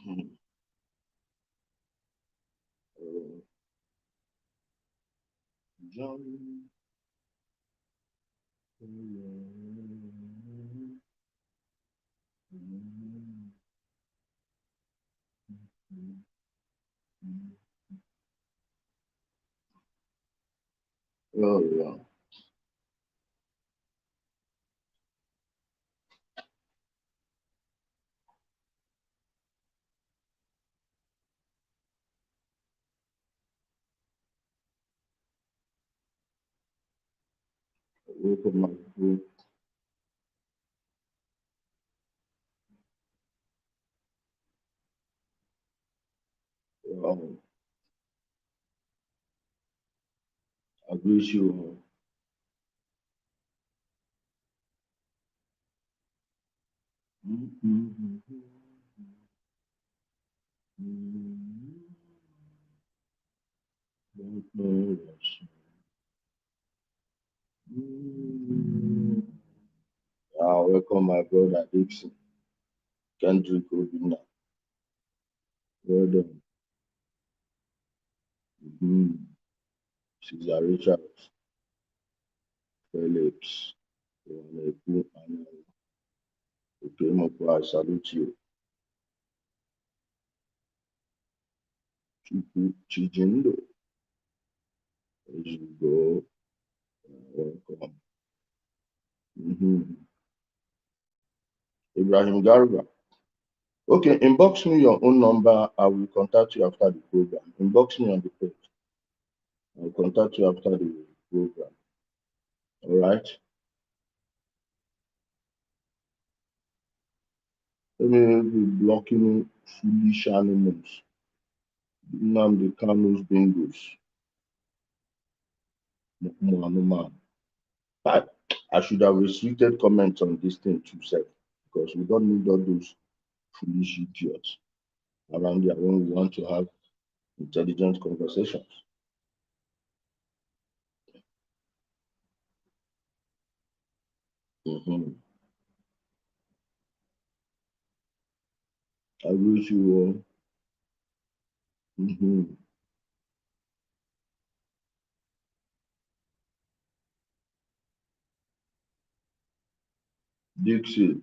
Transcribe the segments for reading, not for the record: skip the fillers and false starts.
John. Oh, yeah. Welcome, my group. Wow. I wish you. Welcome, my brother Dixon. Kendrick Obina. Well done. Caesar Richards. Phillips. Okay, I salute you. Chijindo. As you go. Welcome. Ibrahim Garba. Okay, inbox me your own number. I will contact you after the program. Inbox me on the page. I will contact you after the program. All right? Let me be blocking foolish animals. Nnamdi Kanu's bingos. I should have restricted comments on this thing too, sir, because we don't need all those foolish idiots around here when we want to have intelligent conversations. I wish you all. Dixie.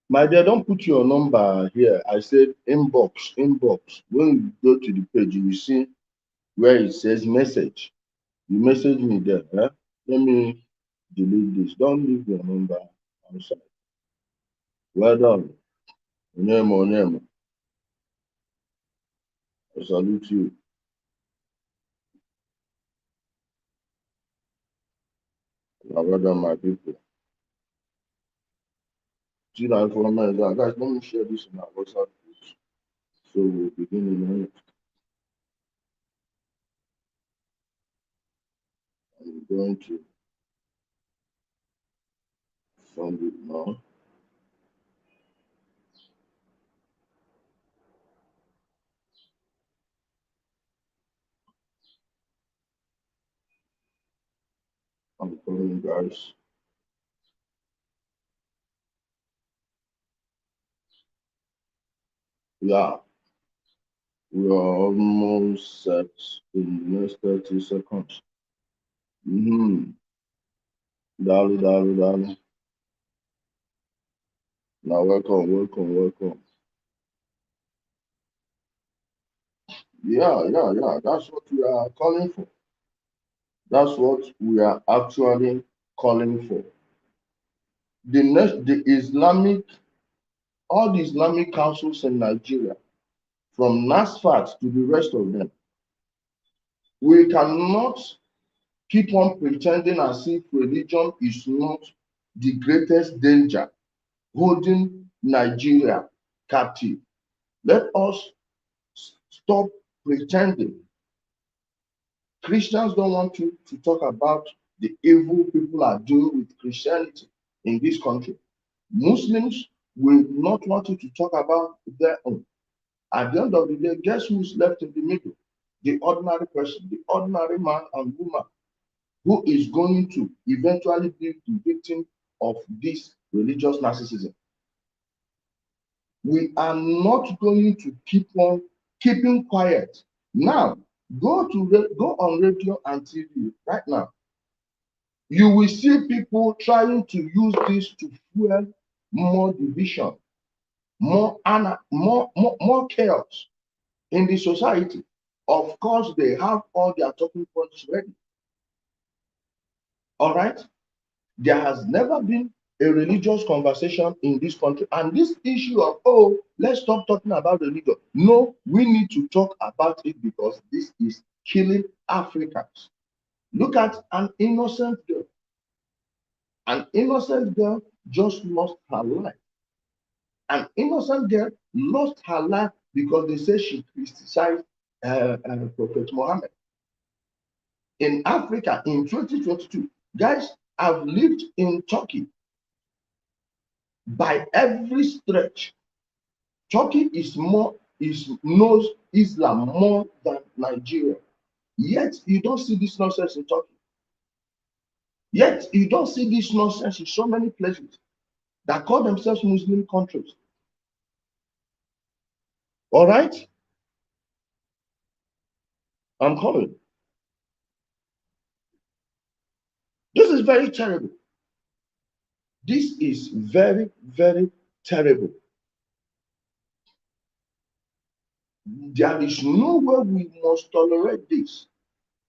My dear, don't put your number here. I said inbox, inbox. When you go to the page, you will see where it says message. You message me there. Eh? Let me delete this. Don't leave your number outside. Well done. Onemo. I salute you. Well done, my people. See that for a minute. Guys, let me share this in our WhatsApp page. So we'll begin in a minute. I'm going to send it now. I'm calling guys. Yeah, we are almost set in the next 30 seconds. Darling. Now, welcome. Yeah. That's what we are calling for. That's what we are actually calling for. All the Islamic councils in Nigeria, from NASFAT to the rest of them, we cannot keep on pretending as if religion is not the greatest danger holding Nigeria captive. Let us stop pretending. Christians don't want to talk about the evil people are doing with Christianity in this country. Muslims will not want you to talk about their own. At the end of the day, guess who's left in the middle? The ordinary person, the ordinary man and woman who is going to eventually be the victim of this religious narcissism. We are not going to keep on keeping quiet. Now, go on radio and TV right now. You will see people trying to use this to fuel more division, more chaos in the society. Of course, they have all their talking points ready. All right? There has never been a religious conversation in this country. And this issue of, oh, let's stop talking about religion. No, we need to talk about it because this is killing Africans. Look at an innocent girl. An innocent girl just lost her life. An innocent girl lost her life because they say she criticized Prophet Muhammad. In Africa in 2022, guys, I've lived in Turkey. By every stretch, Turkey knows Islam more than Nigeria. Yet you don't see this nonsense in Turkey. Yet you don't see this nonsense in so many places that call themselves Muslim countries. All right? I'm coming. This is very terrible. This is very, very terrible. There is no way we must tolerate this.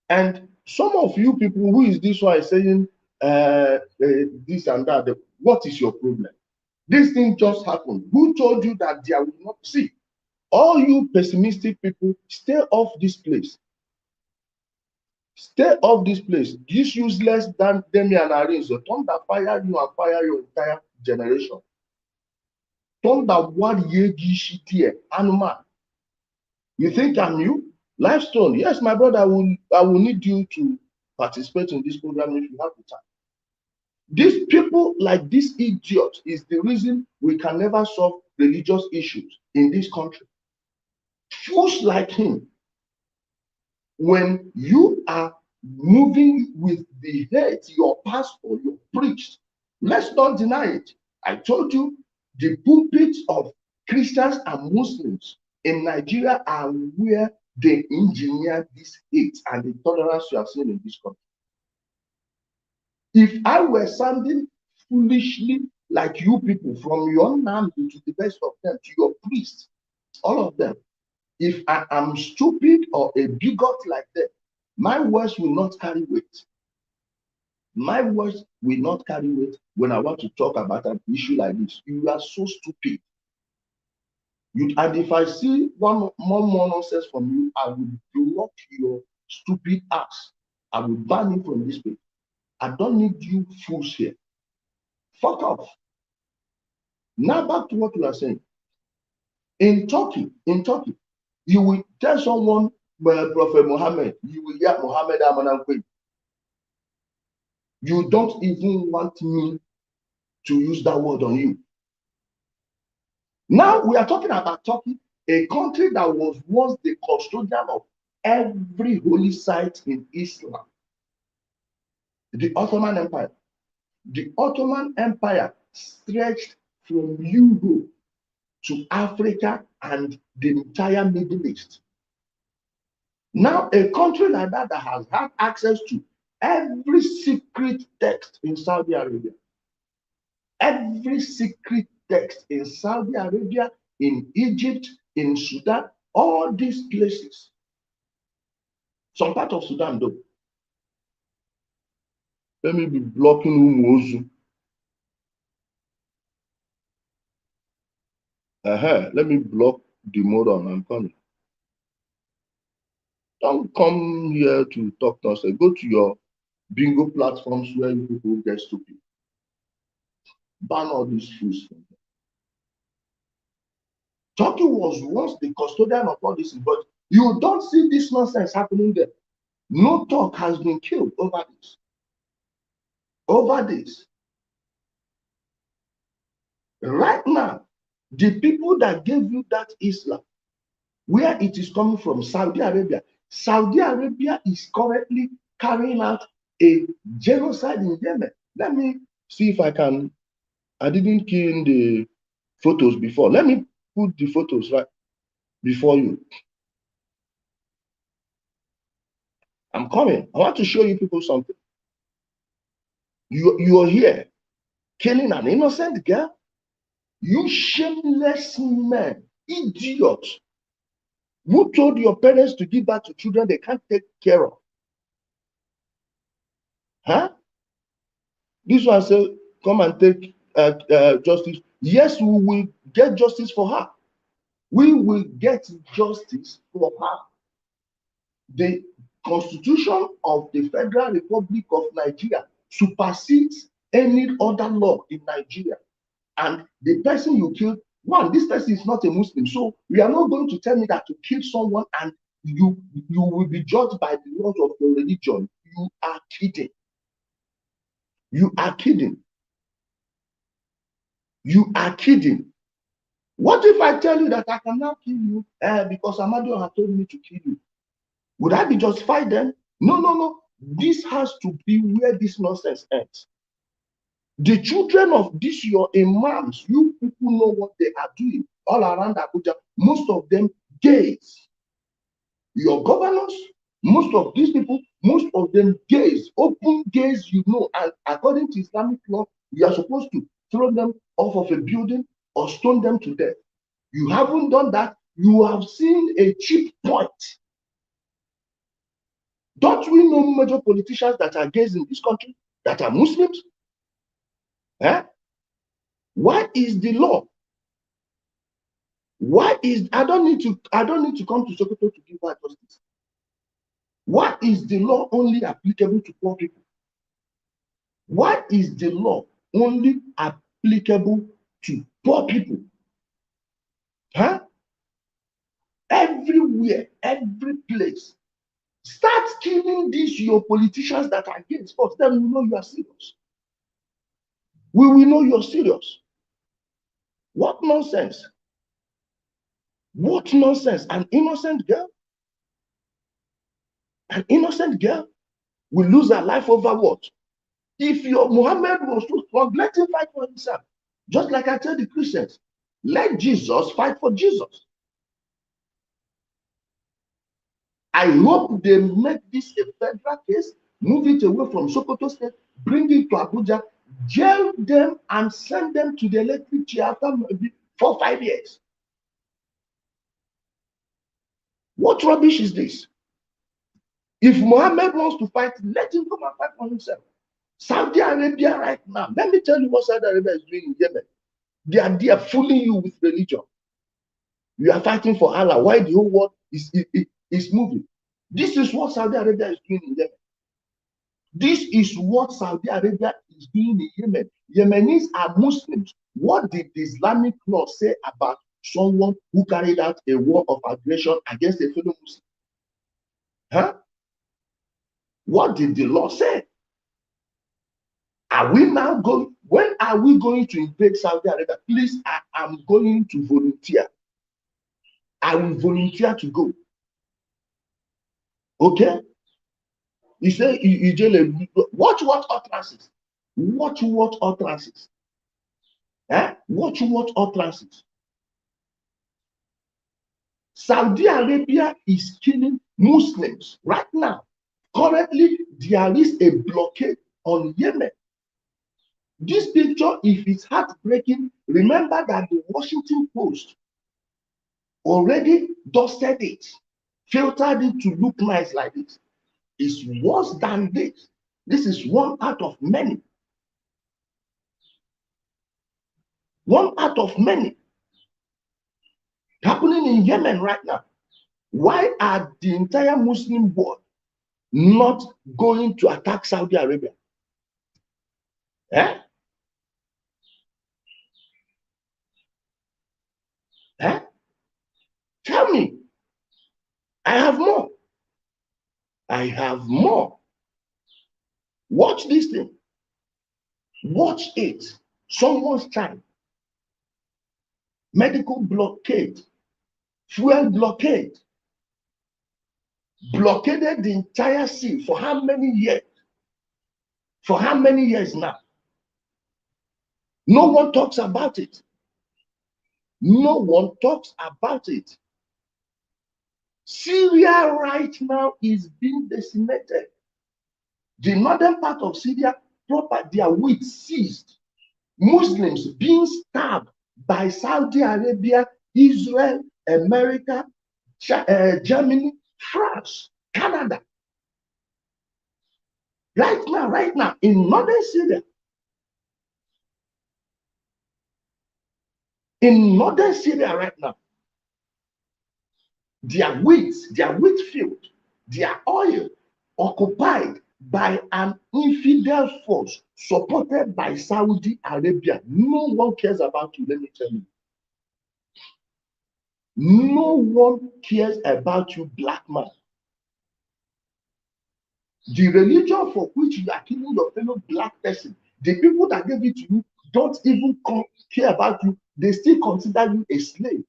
And some of you people, who is this one saying this and that? What is your problem? This thing just happened. Who told you that there will not see? All you pessimistic people, stay off this place. Stay off this place. This useless than Demi and Arinzo. Thunder fire you and fire your entire generation. Thunder what yegi shitie animal. You think I'm you? Lifestone. Yes, my brother, I will need you to participate in this program if you have the time. These people like this idiot is the reason we can never solve religious issues in this country. Fools like him, when you are moving with the hate your pastor, your priest, let's not deny it. I told you, the pulpits of Christians and Muslims in Nigeria are where they engineer this hate and the tolerance you are seeing in this country. If I were sounding foolishly like you people, from your name to the best of them, to your priests, all of them, if I am stupid or a bigot like them, my words will not carry weight. My words will not carry weight when I want to talk about an issue like this. You are so stupid. And if I see one more nonsense from you, I will block your stupid ass. I will ban you from this place. I don't need you fools here. Fuck off. Now back to what you are saying. In Turkey, you will tell someone, Prophet Muhammad, you will hear Muhammad Amanakwe. You don't even want me to use that word on you. Now we are talking about Turkey, a country that was once the custodian of every holy site in Islam. The Ottoman Empire. The Ottoman Empire stretched from Europe to Africa and the entire Middle East. Now, a country like that has had access to every secret text in Saudi Arabia, every secret text in Saudi Arabia, in Egypt, in Sudan, all these places. Some part of Sudan, though. Let me be blocking Umuozu. Let me block the moron. I'm coming. Don't come here to talk nonsense. Go to your bingo platforms where you people get stupid. Ban all these fools from them. Turkey was once the custodian of all this, but you don't see this nonsense happening there. No talk has been killed over this. Over this. Right now, the people that gave you that Islam, where it is coming from, Saudi Arabia. Saudi Arabia is currently carrying out a genocide in Yemen. Let me see if I can. I didn't key in the photos before. Let me put the photos right before you. I'm coming. I want to show you people something. You're here killing an innocent girl. You shameless men, idiots. Who told your parents to give back to children they can't take care of? Huh? This one said, come and take justice. Yes, we will get justice for her. We will get justice for her. The Constitution of the Federal Republic of Nigeria supersedes any other law in Nigeria. And the person you killed, one, this person is not a Muslim. So we are not going to tell me that to kill someone and you will be judged by the laws of your religion. You are kidding. You are kidding. You are kidding. What if I tell you that I can now kill you because Amadio has told me to kill you? Would I be justified then? No, no, no. This has to be where this nonsense ends. The children of this, your imams, you people know what they are doing all around Abuja. Most of them gays. Your governors, most of these people, most of them gays, open gays, you know, and according to Islamic law, you are supposed to throw them off of a building or stone them to death. You haven't done that. You have seen a cheap point. Don't we know major politicians that are gays in this country that are Muslims? Eh? Why is the law? Why is I don't need to come to Sokoto to give her justice. Why is the law only applicable to poor people? Why is the law only applicable to poor people? Huh? Everywhere, every place. Start killing these your politicians that are against us. Then we know you are serious. We will know you're serious. What nonsense? What nonsense? An innocent girl? An innocent girl will lose her life over what? If your Muhammad was too strong, let him fight for himself. Just like I tell the Christians, let Jesus fight for Jesus. I hope they make this a federal case, move it away from Sokoto State, bring it to Abuja, jail them and send them to the electric chair after maybe 4 or 5 years. What rubbish is this? If Muhammad wants to fight, let him come and fight for himself. Saudi Arabia right now, let me tell you what Saudi Arabia is doing in Yemen. They are there fooling you with religion. You are fighting for Allah. Why the whole world is moving? This is what Saudi Arabia is doing in Yemen. This is what Saudi Arabia is doing in Yemen. Yemenis are Muslims. What did the Islamic law say about someone who carried out a war of aggression against a fellow Muslim? Huh? What did the law say? Are we now going? When are we going to invade Saudi Arabia? Please, I am going to volunteer. I will volunteer to go. Okay? You say, watch what utterances. Watch what utterances. Eh? Watch what utterances. Saudi Arabia is killing Muslims right now. Currently, there is a blockade on Yemen. This picture, if it's heartbreaking, remember that the Washington Post already dusted it, filtered it to look nice like this. It's worse than this. This is one out of many. One out of many happening in Yemen right now. Why are the entire Muslim world not going to attack Saudi Arabia? Eh? Eh? Tell me. I have more. I have more. Watch this thing. Watch it. Someone's time. Medical blockade. Fuel blockade. Blockaded the entire sea for how many years? For how many years now? No one talks about it. No one talks about it. Syria right now is being decimated. The northern part of Syria, their wheat seized. Muslims being stabbed by Saudi Arabia, Israel, America, Germany, France, Canada. Right now, in northern Syria, right now, their wheat field, their oil occupied by an infidel force supported by Saudi Arabia. No one cares about you, let me tell you. No one cares about you, black man. The religion for which you are killing your fellow black person, the people that gave it to you don't even care about you. They still consider you a slave.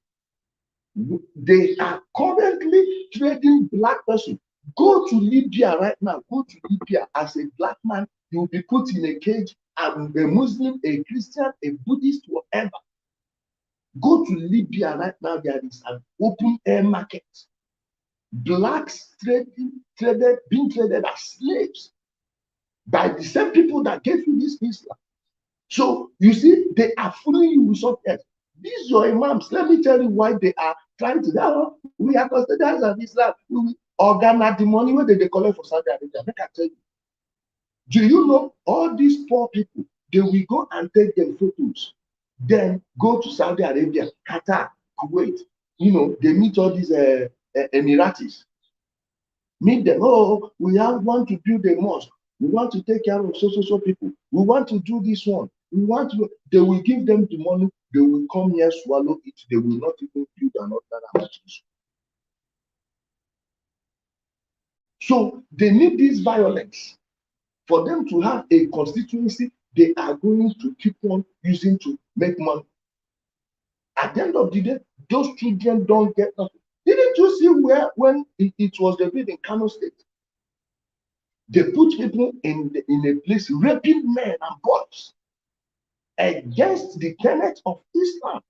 They are currently trading black person. Go to Libya right now. Go to Libya as a black man. You will be put in a cage. A Muslim, a Christian, a Buddhist, whatever. Go to Libya right now. There is an open air market. Blacks being traded as slaves by the same people that gave you this Islam. So you see, they are fooling you with something else. These your imams, let me tell you why they are trying to. We are considered as Islam. We organize the money where they collect for Saudi Arabia. Make I tell you. Do you know all these poor people? They will go and take them photos, then go to Saudi Arabia, Qatar, Kuwait. They meet all these Emiratis. Meet them. Oh, we want to build a mosque. We want to take care of so people. We want to do this one. They will give them the money. They will come here, swallow it. They will not even build another mosque. So they need this violence for them to have a constituency they are going to keep on using to make money. At the end of the day, those children don't get nothing. Didn't you see when it was the bid in Kano State? They put people in a place raping men and boys against the tenets of Islam.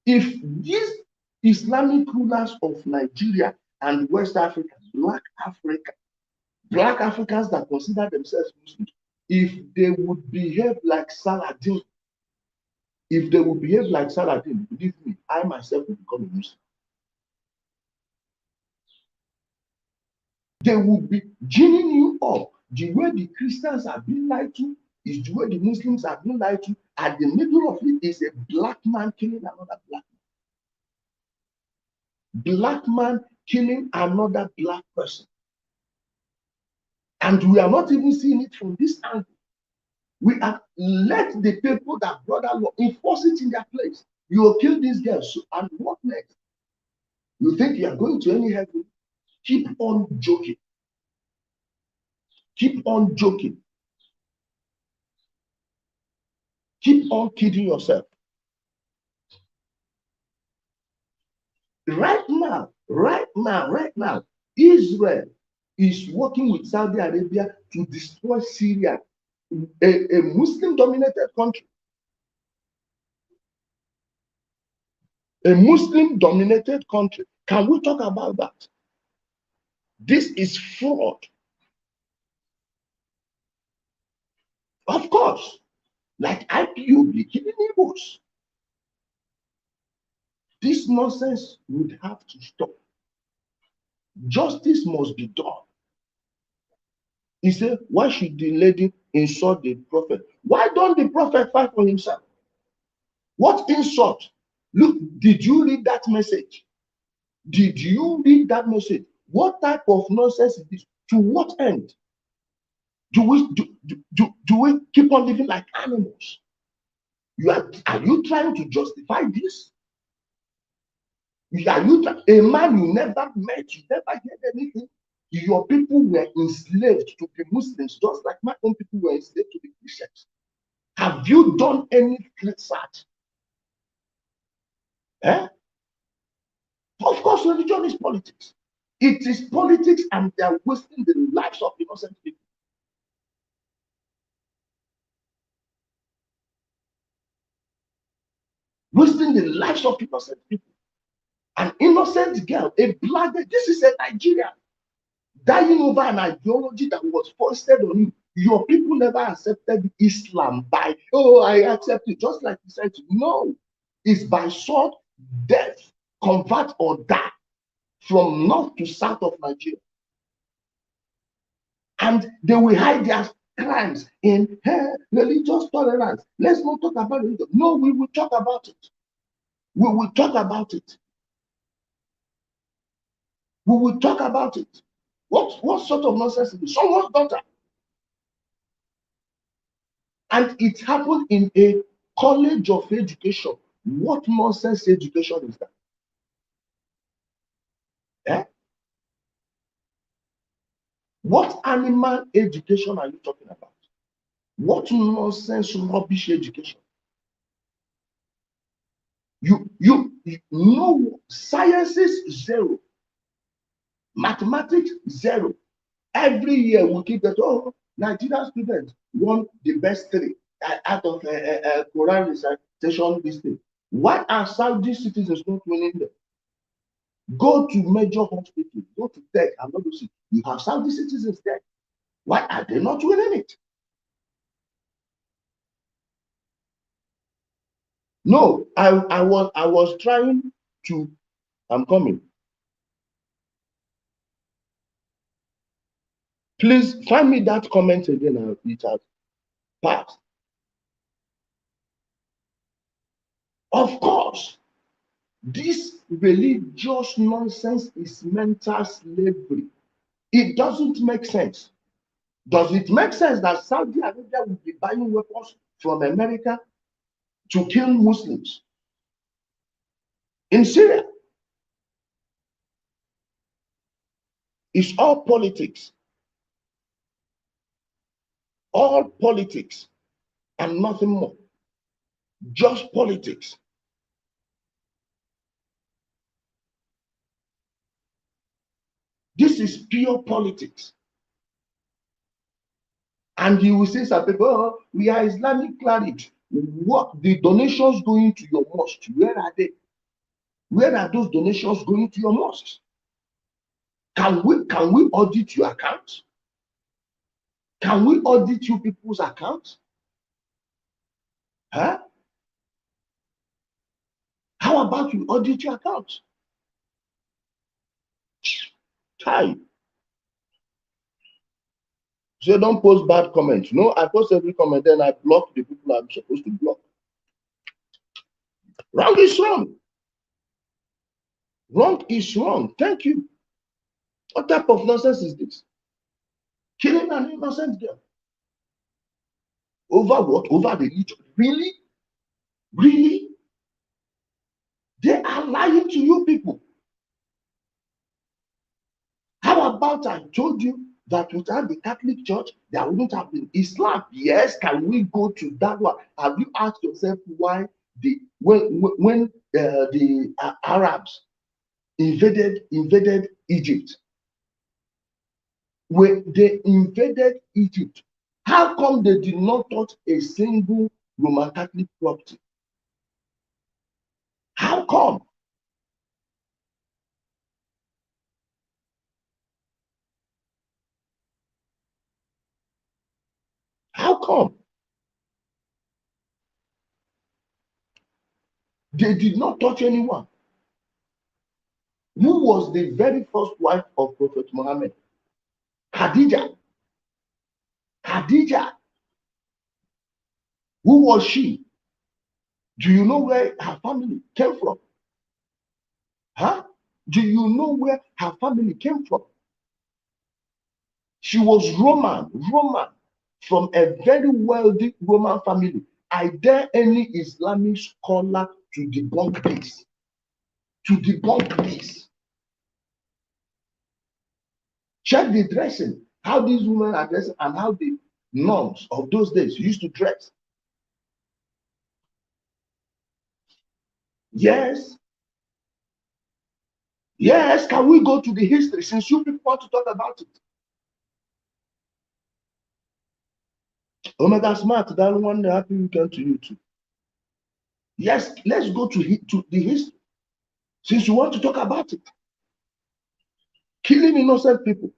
If these Islamic rulers of Nigeria and West Africa, black Africans that consider themselves Muslims, if they would behave like Saladin, believe me, I myself will become a Muslim. They will be ginning you up. The way the Christians are being lied to is the way the Muslims are being lied to. At the middle of it is a black man killing another black man. Black man killing another black person. And we are not even seeing it from this angle. We have let the people that brought that law enforce it in their place. You will kill these girls, and what next? You think you are going to any heaven? Keep on joking. Keep on joking. Keep on kidding yourself. Right now, Israel is working with Saudi Arabia to destroy Syria, a Muslim-dominated country. A Muslim-dominated country. Can we talk about that? This is fraud. Of course, like IPOB killing Igbos. This nonsense would have to stop. Justice must be done. He said, why should the lady insult the prophet? Why don't the prophet fight for himself? What insult? Look, did you read that message? Did you read that message? What type of nonsense is this? To what end? Do we keep on living like animals? Are you trying to justify this? A man you never met, you never heard anything? Your people were enslaved to be Muslims, just like my own people were enslaved to be Christians. Have you done any research? Eh? Of course, religion is politics. It is politics, and they are wasting the lives of innocent people. wasting the lives of innocent people. An innocent girl, a blooded, this is a Nigerian, dying over an ideology that was foisted on you. Your people never accepted Islam by, oh, I accept it, just like you said. No, it's by sword, death, convert or die, from north to south of Nigeria. And they will hide their crimes in religious tolerance. Let's not talk about it. No, we will talk about it. We will talk about it. We will talk about it. What sort of nonsense is this? Someone's daughter. And it happened in a college of education. What nonsense education is that? Eh? What animal education are you talking about? What nonsense, rubbish education? You know, sciences zero, mathematics zero. Every year we keep that. Oh, Nigerian students won the best three out of Quran recitation. This thing. Why are Saudi citizens not winning them? Go to major hospitals, go to tech, and not see. You have Saudi citizens there. Why are they not winning it? No, I was trying to. I'm coming. Please find me that comment again. It has passed. Of course, this religious nonsense is mental slavery. It doesn't make sense. Does it make sense that Saudi Arabia will be buying weapons from America to kill Muslims in Syria? It's all politics. All politics and nothing more. Just politics. This is pure politics. And you will see some people, oh, we are Islamic clerics. What the donations going to your mosque? Where are they? Where are those donations going to your mosques? Can we audit your account? Can we audit you people's accounts? Huh? How about you audit your account? Hi. So don't post bad comments. No, I post every comment, then I block the people I'm supposed to block. Wrong is wrong. Wrong is wrong. Thank you. What type of nonsense is this? Killing an innocent girl. Over what? Over religion. Really? Really? They are lying to you people. How about I told you that without the Catholic Church, there wouldn't have been Islam? Yes, can we go to that one? Have you asked yourself why when the Arabs invaded Egypt? When they invaded Egypt, how come they did not touch a single Roman Catholic property? How come? How come? They did not touch anyone. Who was the very first wife of Prophet Muhammad? Khadija. Khadija. Who was she? Do you know where her family came from? Huh? Do you know where her family came from? She was Roman, from a very wealthy Roman family. I dare any Islamic scholar to debunk this. To debunk this. Check the dressing, how these women are dressing and how the nuns of those days used to dress. Yes. Yes, can we go to the history since you people want to talk about it? Omega Smart, that one, happy weekend to you too. Yes, let's go to the history. Since you want to talk about it, killing innocent people.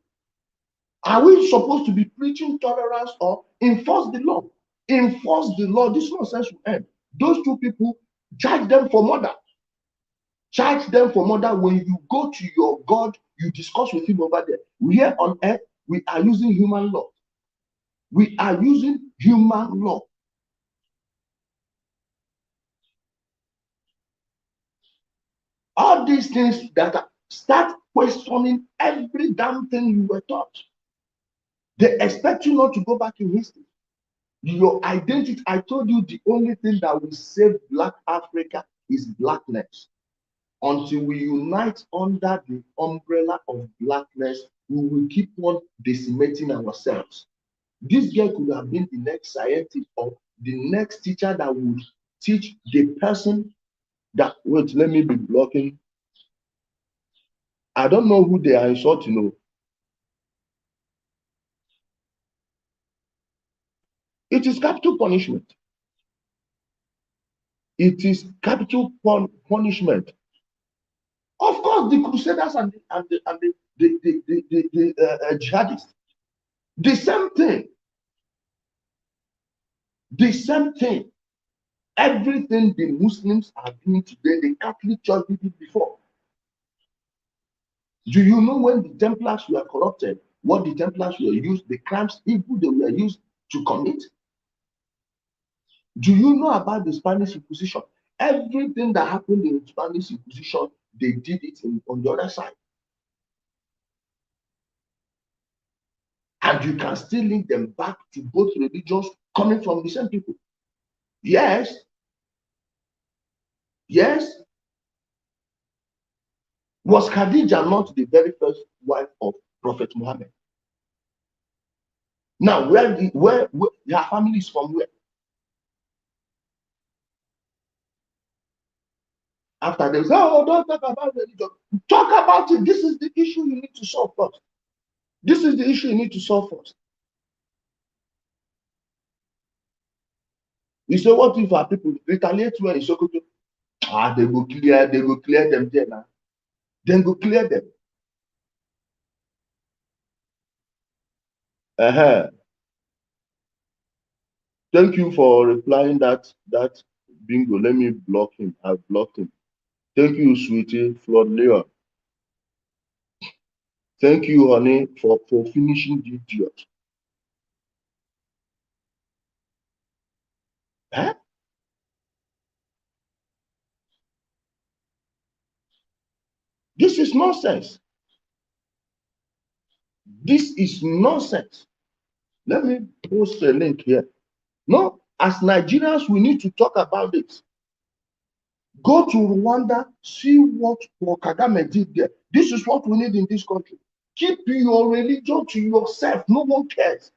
Are we supposed to be preaching tolerance or enforce the law? Enforce the law. This nonsense will end. Those two people, charge them for murder. Charge them for murder. When you go to your God, you discuss with him over there. Here on earth, we are using human law. We are using human law. All these things start questioning every damn thing you were taught. They expect you not to go back in history. Your identity, I told you, the only thing that will save Black Africa is blackness. Until we unite under the umbrella of blackness, we will keep on decimating ourselves. This girl could have been the next scientist or the next teacher that would teach the person that, wait, let me be blocking. I don't know who they are insulting. You know. It is capital punishment. It is capital punishment. Of course, the Crusaders and the jihadists, the same thing. The same thing. Everything the Muslims are doing today, the Catholic Church did it before. Do you know when the Templars were corrupted, what the Templars were used, the crimes, evil they were used to commit? Do you know about the Spanish Inquisition? Everything that happened in the Spanish Inquisition, they did it on the other side. And you can still link them back to both religions coming from the same people. Yes. Yes. Was Khadija not the very first wife of Prophet Muhammad? Now, where her family is from where? After they say, oh, don't talk about religion. Talk about it. This is the issue you need to solve first. This is the issue you need to solve first. You say, what if our people retaliate when in Sokoto? They go clear them there now. Then go clear them. Thank you for replying that bingo. Let me block him. I've blocked him. Thank you, sweetie, Flood Leon. Thank you, honey, for finishing the idiot. Huh? This is nonsense. This is nonsense. Let me post a link here. No, as Nigerians, we need to talk about this. Go to Rwanda, see what Kagame did there. This is what we need in this country. Keep your religion to yourself. No one cares.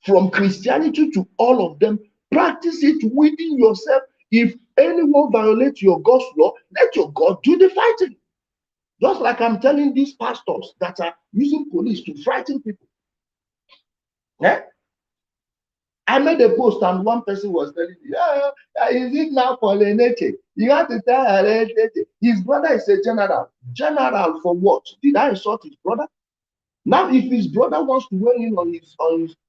From Christianity to all of them, practice it within yourself. If anyone violates your God's law, let your God do the fighting. Just like I'm telling these pastors that are using police to frighten people. Yeah? I made a post and one person was telling me, is it now pollinated? You have to tell her his brother is a general. General for what? Did I insult his brother? Now, if his brother wants to weigh in on his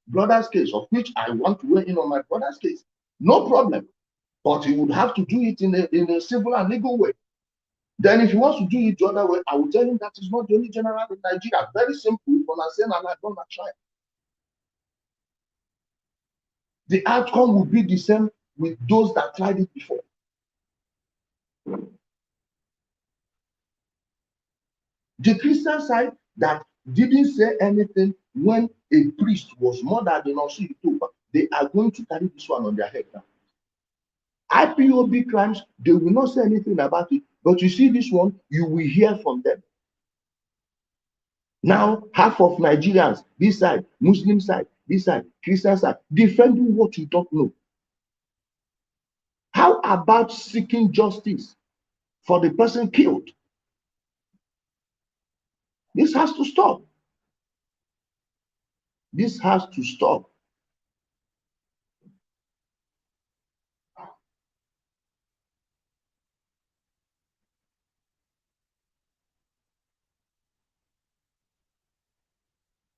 brother's case, of which I want to weigh in on my brother's case, no problem. But he would have to do it in a civil and legal way. Then if he wants to do it the other way, I will tell him that is not the only general in Nigeria. Very simple. The outcome will be the same with those that tried it before. The Christian side that didn't say anything when a priest was murdered in Osuito, they are going to carry this one on their head now. IPOB crimes, they will not say anything about it, but you see this one, you will hear from them. Now, half of Nigerians, this side, Muslim side, this side, Christian side, defending what you don't know. How about seeking justice for the person killed? This has to stop. This has to stop.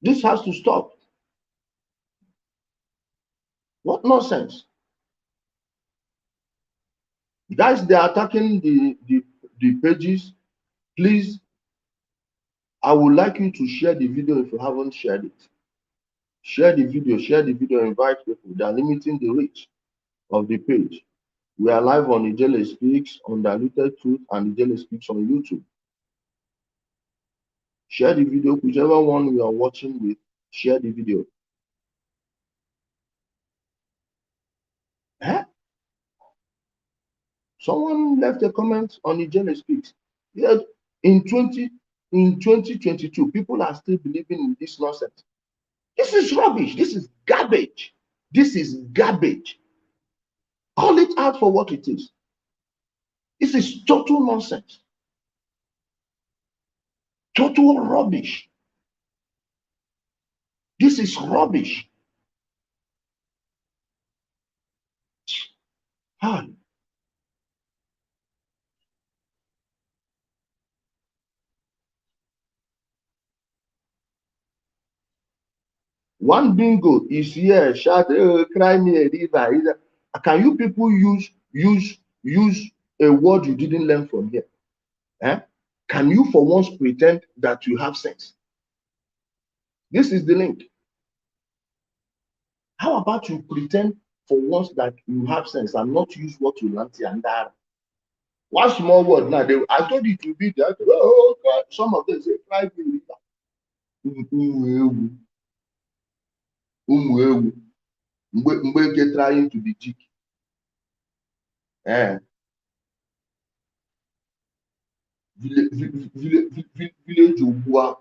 This has to stop. What nonsense. Guys, they are attacking the pages. Please, I would like you to share the video if you haven't shared it. Share the video, invite people. They are limiting the reach of the page. We are live on Ijele Speaks, on Diluted Truth, and Ijele Speaks on YouTube. Share the video, whichever one you are watching with, share the video. Eh? Someone left a comment on Ijele Speaks. Yet in 2022, people are still believing in this nonsense. This is rubbish. This is garbage. This is garbage. Call it out for what it is. This is total nonsense. Total rubbish. This is rubbish. Hi. One bingo is here, shout, cry me a river. Can you people use a word you didn't learn from here? Eh? Can you for once pretend that you have sense? This is the link. How about you pretend for once that you have sense and not use what you learned here and there? One small word now, I told you to be that. Oh God, some of them say cry me a river. Mgbe trying to be cheeky. Village Ubua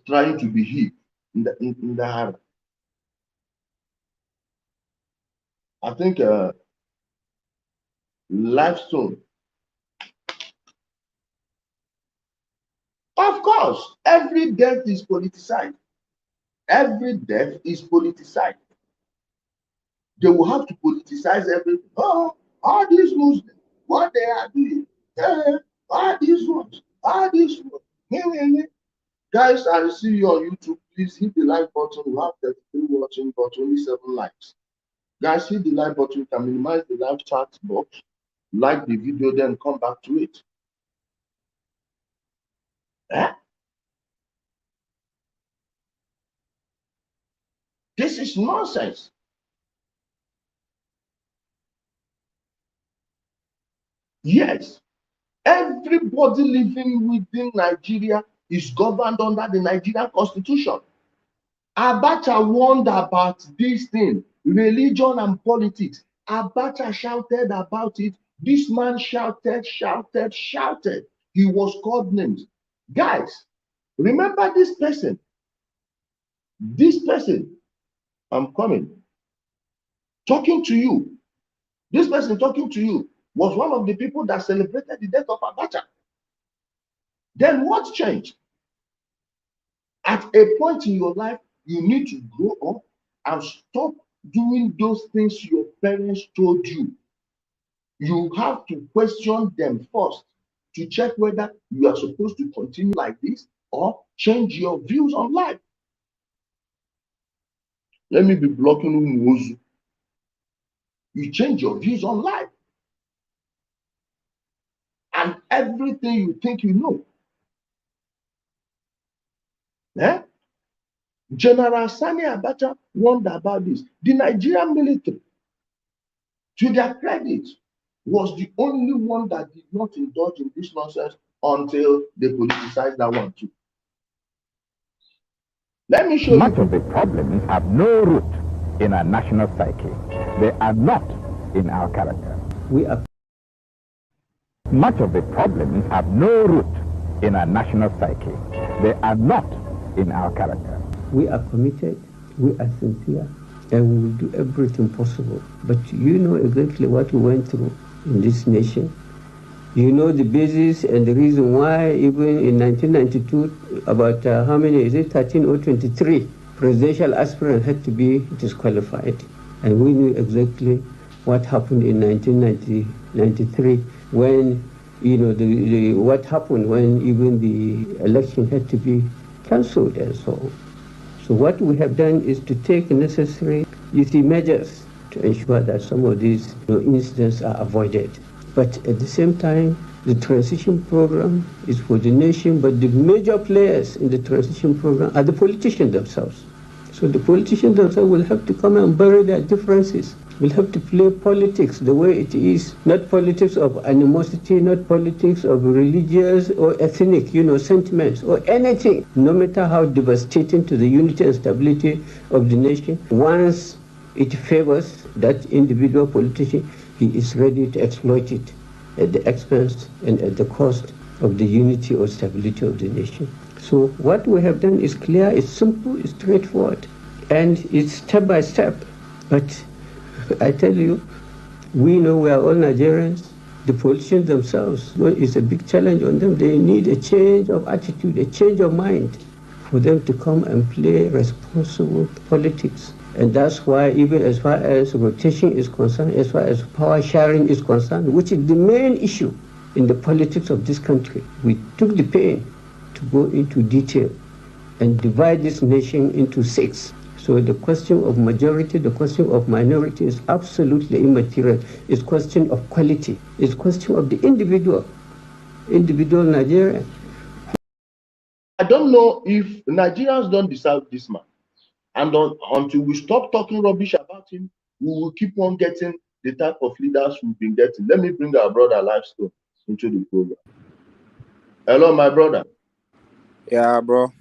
trying to be hip in the heart. I think Lifestone. Of course, every death is politicized. Every death is politicized. They will have to politicize everything. Oh, all these Muslims, what they are doing. All these ones, all these ones. Guys, I see you on YouTube. Please hit the like button. We have 33 watching, but only 7 likes. Guys, hit the like button. You can minimize the live chat box. Like the video, then come back to it. This is nonsense. Yes, everybody living within Nigeria is governed under the Nigerian Constitution. Abacha warned about this thing, religion and politics. Abacha shouted about it. This man shouted. He was called names. Guys, remember this person. This person, I'm coming, talking to you. This person talking to you was one of the people that celebrated the death of Abacha. Then what changed? At a point in your life, you need to grow up and stop doing those things your parents told you. You have to question them first to check whether you are supposed to continue like this or change your views on life. Let me be blocking Umuozu. You change your views on life. And everything you think you know. General Sani Abacha warned about this. The Nigerian military, to their credit, was the only one that did not indulge in this nonsense until they politicized that one too. Let me show you. Much of the problems have no root in our national psyche. They are not in our character. Much of the problems have no root in our national psyche. They are not in our character. We are committed, we are sincere, and we will do everything possible. But you know exactly what we went through in this nation. You know the basis and the reason why even in 1992, about how many, is it 13 or 23 presidential aspirants had to be disqualified. And we knew exactly what happened in 1993 when, you know, what happened when even the election had to be cancelled and so on. So what we have done is to take necessary, measures to ensure that some of these incidents are avoided. But at the same time, the transition program is for the nation, but the major players in the transition program are the politicians themselves. So the politicians themselves will have to come and bury their differences. We'll have to play politics the way it is, not politics of animosity, not politics of religious or ethnic, sentiments or anything, no matter how devastating to the unity and stability of the nation. Once it favors that individual politician, he is ready to exploit it at the expense and at the cost of the unity or stability of the nation. So what we have done is clear, it's simple, it's straightforward, and it's step by step. But I tell you, we know we are all Nigerians. The politicians themselves, it's a big challenge on them. They need a change of attitude, a change of mind for them to come and play responsible politics. And that's why, even as far as rotation is concerned, as far as power sharing is concerned, which is the main issue in the politics of this country, we took the pain to go into detail and divide this nation into 6. So the question of majority, the question of minority is absolutely immaterial. It's question of quality. It's question of the individual Nigerian. I don't know if Nigerians don't deserve this man. And until we stop talking rubbish about him, we will keep on getting the type of leaders we've been getting. Let me bring our brother Lifestone into the program. Hello, my brother. Yeah, bro.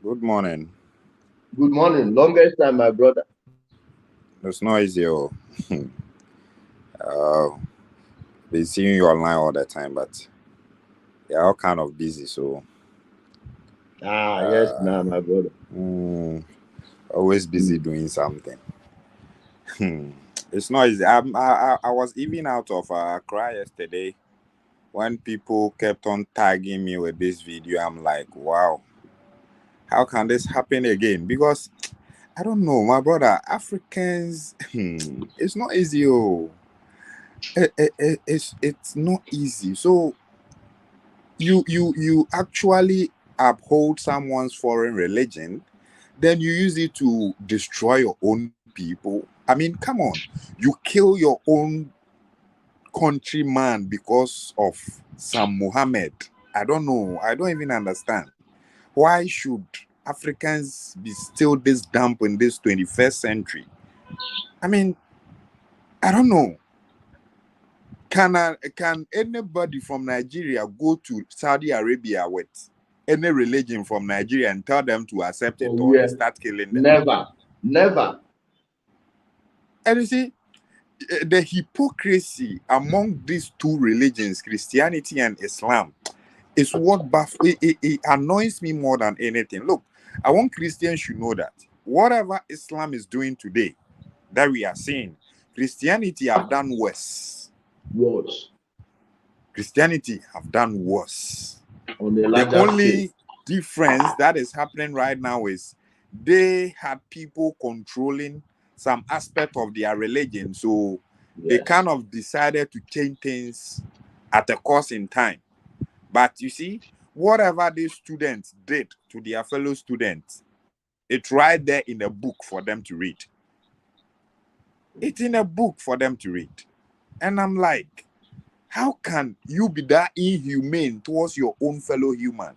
Good morning. Good morning. Longest time, my brother. It's not easy. Been seeing you online all the time, but you're all kind of busy, so. Yes, my brother. Always busy doing something. It's not easy. I was even out of Accra yesterday when people kept on tagging me with this video. I'm like, wow, how can this happen again? Because I don't know, my brother, Africans, it's not easy. It's not easy. So you actually uphold someone's foreign religion, then you use it to destroy your own people. I mean, come on, you kill your own countryman because of some Muhammad. I don't know. I don't even understand. Why should Africans be still this dumb in this 21st century? I mean, I don't know. Can anybody from Nigeria go to Saudi Arabia with any religion from Nigeria and tell them to accept it or they start killing them? Never. And you see, the hypocrisy among these two religions, Christianity and Islam, is what it annoys me more than anything. Look, I want Christians to know that whatever Islam is doing today, that we are seeing, Christianity have done worse. Christianity have done worse. The only difference that is happening right now is they had people controlling some aspect of their religion, so they kind of decided to change things at a cost in time. But you see, whatever these students did to their fellow students, it's right there in a book for them to read. It's in a book for them to read. And I'm like, how can you be that inhumane towards your own fellow human?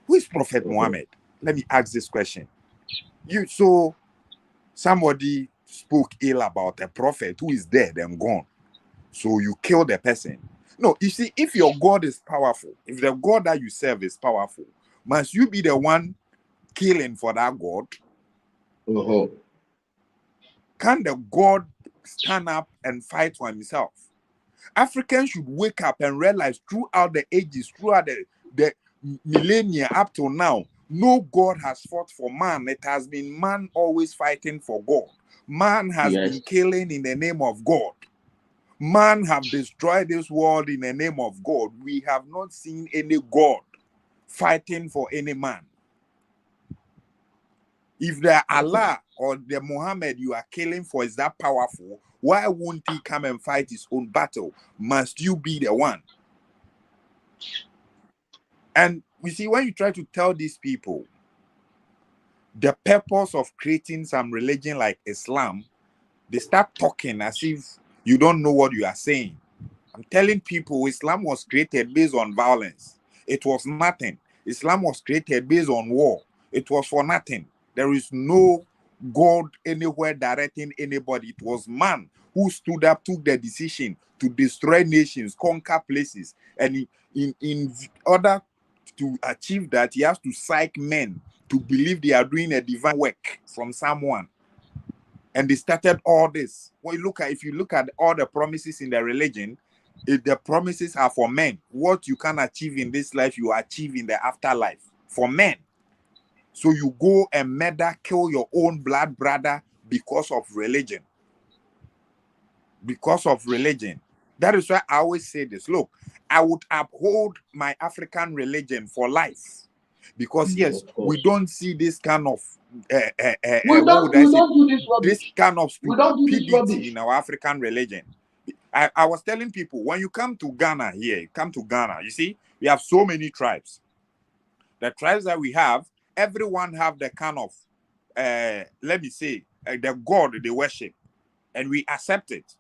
Who is Prophet Muhammad? Let me ask this question. So somebody spoke ill about a prophet who is dead and gone. So you kill the person. No, you see, if your God is powerful, if the God that you serve is powerful, must you be the one killing for that God? Can the God stand up and fight for himself? Africans should wake up and realize throughout the ages, throughout the millennia up to now, no God has fought for man. It has been man always fighting for God. Man has been killing in the name of God. Man have destroyed this world in the name of God. We have not seen any God fighting for any man. If the Allah or the Muhammad you are killing for is that powerful, why won't he come and fight his own battle? Must you be the one? And we see, when you try to tell these people the purpose of creating some religion like Islam, they start talking as if you don't know what you are saying. I'm telling people, Islam was created based on violence. It was nothing. Islam was created based on war. It was for nothing. There is no God anywhere directing anybody. It was man who stood up, took the decision to destroy nations, conquer places. And in order to achieve that, he has to psych men to believe they are doing a divine work from someone. And they started all this. When you look at, if you look at all the promises in the religion, the promises are for men. What you can achieve in this life, you achieve in the afterlife for men. So you go and murder, kill your own blood brother because of religion. Because of religion. That is why I always say this. Look, I would uphold my African religion for life. Because yes, we don't see this kind of we don't do this rubbish. This kind of We don't do this rubbish stupidity in our African religion. I was telling people, when you come to Ghana here, you see, we have so many tribes. The tribes that we have, everyone have the kind of, let me say, the God they worship, and we accept it.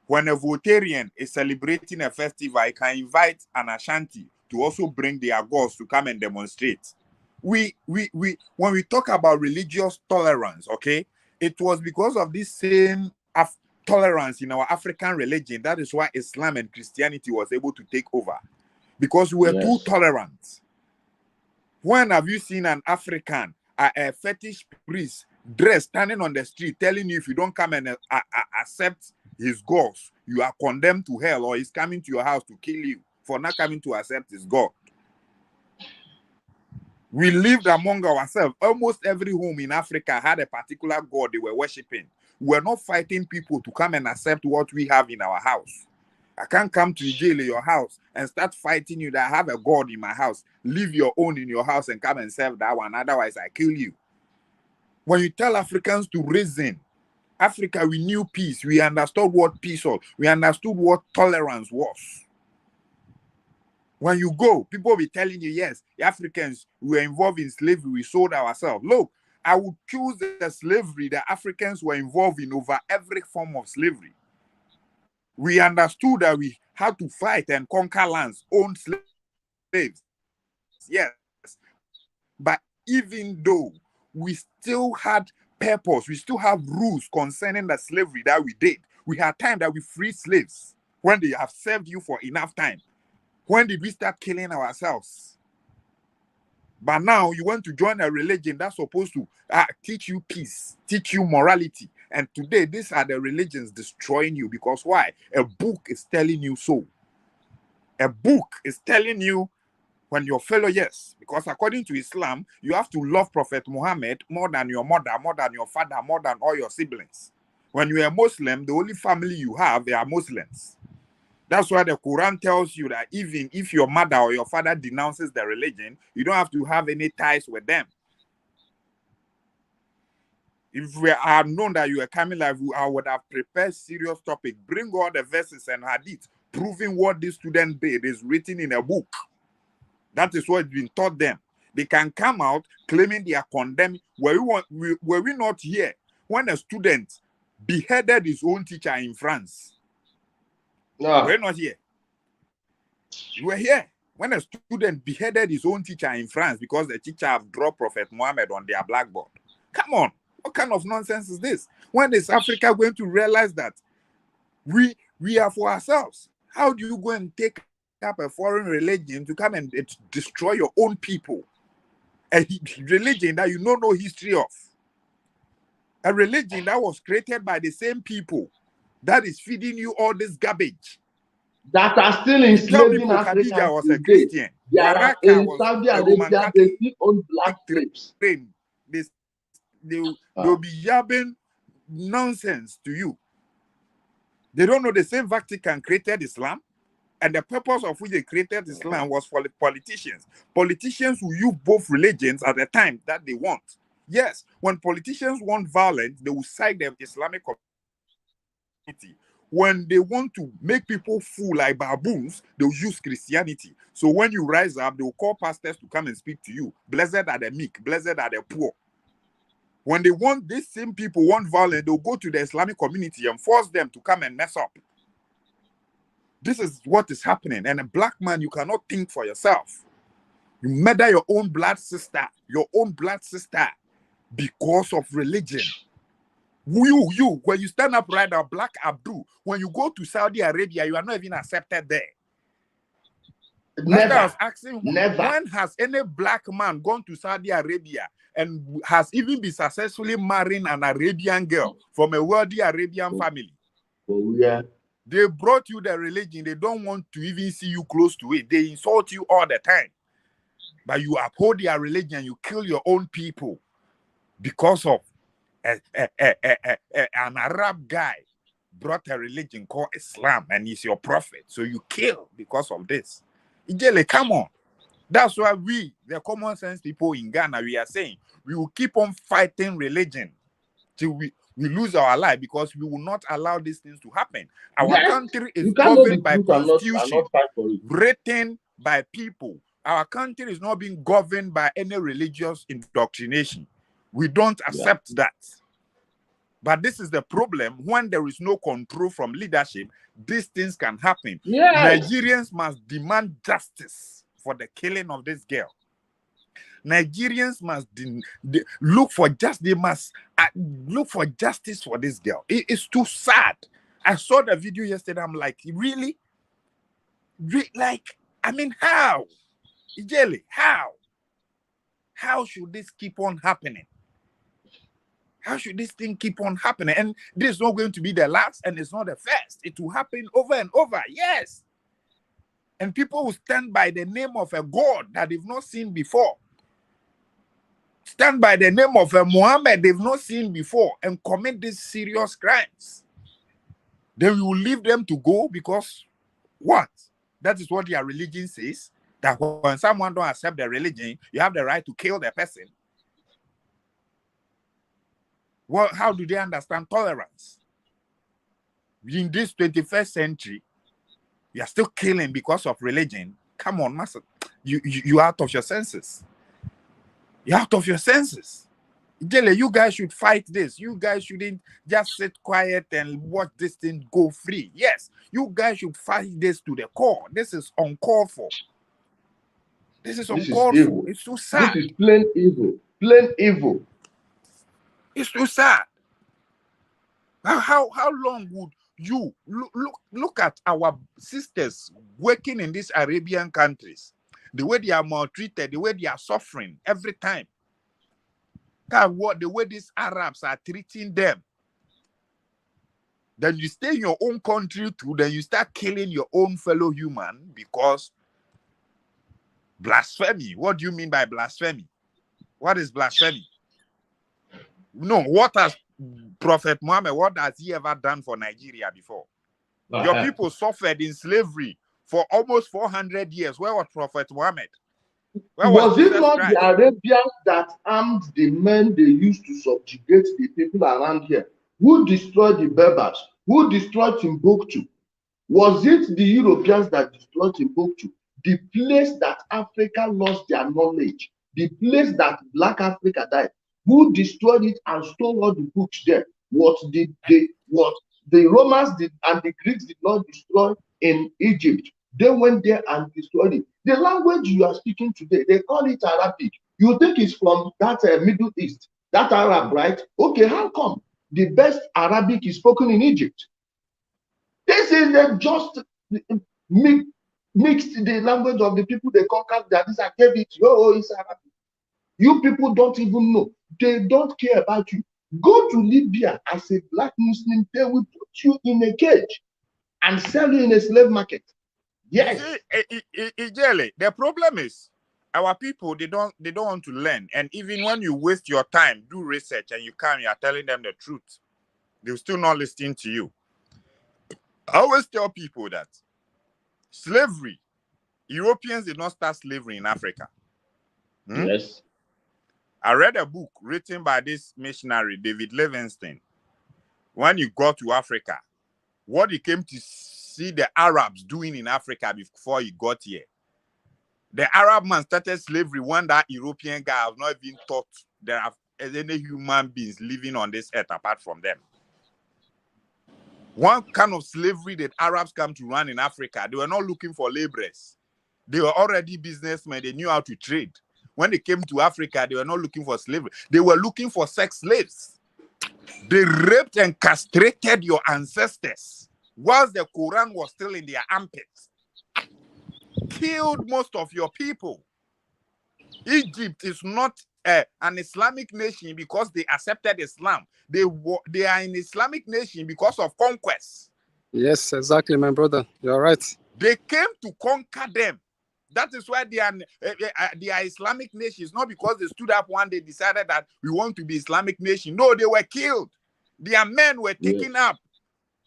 When a Votarian is celebrating a festival, he can invite an Ashanti to also bring their gods to come and demonstrate. When we talk about religious tolerance, okay, it was because of this same tolerance in our African religion. That is why Islam and Christianity was able to take over, because we were too tolerant. When have you seen an African, a fetish priest, dressed, standing on the street, telling you if you don't come and accept his gods, you are condemned to hell, or he's coming to your house to kill you for not coming to accept his God? We lived among ourselves. Almost every home in Africa had a particular God they were worshiping. We were not fighting people to come and accept what we have in our house. I can't come to jail in your house and start fighting you that I have a God in my house. Leave your own in your house and come and serve that one. Otherwise, I kill you. When you tell Africans to reason, Africa, we knew peace. We understood what peace was. We understood what tolerance was. When you go, people will be telling you, yes, the Africans were involved in slavery. We sold ourselves. Look, I would choose the slavery the Africans were involved in over every form of slavery. We understood that we had to fight and conquer lands, own slaves. Yes. But even though we still had purpose, we still have rules concerning the slavery that we did. We had time that we freed slaves when they have served you for enough time. When did we start killing ourselves? But now you want to join a religion that's supposed to teach you peace, teach you morality. And today, these are the religions destroying you. Because why? A book is telling you so. A book is telling you when your fellow, yes. Because according to Islam, you have to love Prophet Muhammad more than your mother, more than your father, more than all your siblings. When you are a Muslim, the only family you have, they are Muslims. That's why the Quran tells you that even if your mother or your father denounces the religion, you don't have to have any ties with them. If we had known that you were coming live, I would have prepared serious topic. Bring all the verses and hadith, proving what this student did is written in a book. That is what's been taught them. They can come out claiming they are condemned. Were we not here when a student beheaded his own teacher in France? No. We're not here. You were here when a student beheaded his own teacher in France because the teacher have dropped Prophet Muhammad on their blackboard. Come on. What kind of nonsense is this? When is Africa going to realize that we are for ourselves? How do you go and take up a foreign religion to come and destroy your own people? A religion that you know no history of. A religion that was created by the same people that is feeding you all this garbage. That are still enslaving Africans. Khadija was a Christian. In Saudi Arabia, they still own black slaves. They'll be yabbing nonsense to you. They don't know the same Vatican created Islam, and the purpose of which they created Islam was for the politicians. Politicians who use both religions at the time that they want. Yes, when politicians want violence, they will side the Islamic community. when they want to make people fool like baboons, they'll use Christianity. So when you rise up, they'll call pastors to come and speak to you. Blessed are the meek, blessed are the poor. When they want, these same people want violence, they'll go to the Islamic community and force them to come and mess up. This is what is happening. And a black man, you cannot think for yourself. You murder your own blood sister, because of religion. You, when you stand up right now, Black Abdul, when you go to Saudi Arabia, you are not even accepted there. Never. I was asking, Never. when has any black man gone to Saudi Arabia and has even been successfully marrying an Arabian girl from a wealthy Arabian family? Oh, yeah. They brought you the religion. They don't want to even see you close to it. They insult you all the time. But you uphold their religion, you kill your own people because of an Arab guy brought a religion called Islam and he's your prophet. So you kill because of this. Ijele, come on. That's why we, the common sense people in Ghana, we are saying we will keep on fighting religion till we lose our life, because we will not allow these things to happen. Our country is governed by constitution written by people. Our country is not being governed by any religious indoctrination. We don't accept that. But this is the problem. When there is no control from leadership, these things can happen. Yes. Nigerians must demand justice for the killing of this girl. Nigerians must look for they must look for justice for this girl. It's too sad. I saw the video yesterday. I'm like, really? Like, I mean, how? Ijele, how? How should this keep on happening? How should this thing keep on happening? And this is not going to be the last, and it's not the first. It will happen over and over. Yes. And people will stand by the name of a God that they've not seen before. Stand by the name of a Muhammad they've not seen before and commit these serious crimes. Then we will leave them to go because what? That is what their religion says. That when someone don't accept the religion, you have the right to kill the person. Well, how do they understand tolerance? In this 21st century, you are still killing because of religion. Come on, master. You're out of your senses. You're out of your senses. Jelle, you guys should fight this. You guys shouldn't just sit quiet and watch this thing go free. Yes, you guys should fight this to the core. This is uncalled for. This is uncalled for. It's too sad. This is plain evil. Plain evil. It's too sad. How long would you look at our sisters working in these Arabian countries? The way they are maltreated, the way they are suffering every time. The way these Arabs are treating them. Then you stay in your own country too, then you start killing your own fellow human because blasphemy. What do you mean by blasphemy? What is blasphemy? No, what has Prophet Muhammad, what has he ever done for Nigeria before? Your people suffered in slavery for almost 400 years. Where was Prophet Muhammad? Was it not the Arabians that armed the men they used to subjugate the people around here? Who destroyed the Berbers? Who destroyed Timbuktu? Was it the Europeans that destroyed Timbuktu? The place that Africa lost their knowledge, the place that Black Africa died. Who destroyed it and stole all the books there? What the Romans did and the Greeks did not destroy in Egypt. They went there and destroyed it. The language you are speaking today, they call it Arabic. You think it's from that Middle East, that Arab, right? Okay, how come the best Arabic is spoken in Egypt? This is just mixed the language of the people they conquered. That is, I gave it. Oh, it's Arabic. You people don't even know. They don't care about you. Go to Libya as a Black Muslim, they will put you in a cage and sell you in a slave market. Yes. Ijele, the problem is our people, they don't want to learn. And even when you waste your time, do research, and you are telling them the truth, they'll still not listen to you. I always tell people that slavery, Europeans did not start slavery in Africa. Yes. I read a book written by this missionary, David Livingstone. When he got to Africa, what he came to see the Arabs doing in Africa before he got here. The Arab man started slavery when that European guy has not even thought there are any human beings living on this earth apart from them. One kind of slavery that Arabs come to run in Africa, they were not looking for laborers. They were already businessmen. They knew how to trade. When they came to Africa, they were not looking for slavery. They were looking for sex slaves. They raped and castrated your ancestors whilst the Quran was still in their armpits. Killed most of your people. Egypt is not an Islamic nation because they accepted Islam. They are an Islamic nation because of conquest. Yes, exactly, my brother. You're right. They came to conquer them. That is why they are Islamic nations, not because they stood up one day, decided that we want to be Islamic nation. No, they were killed. Their men were taken up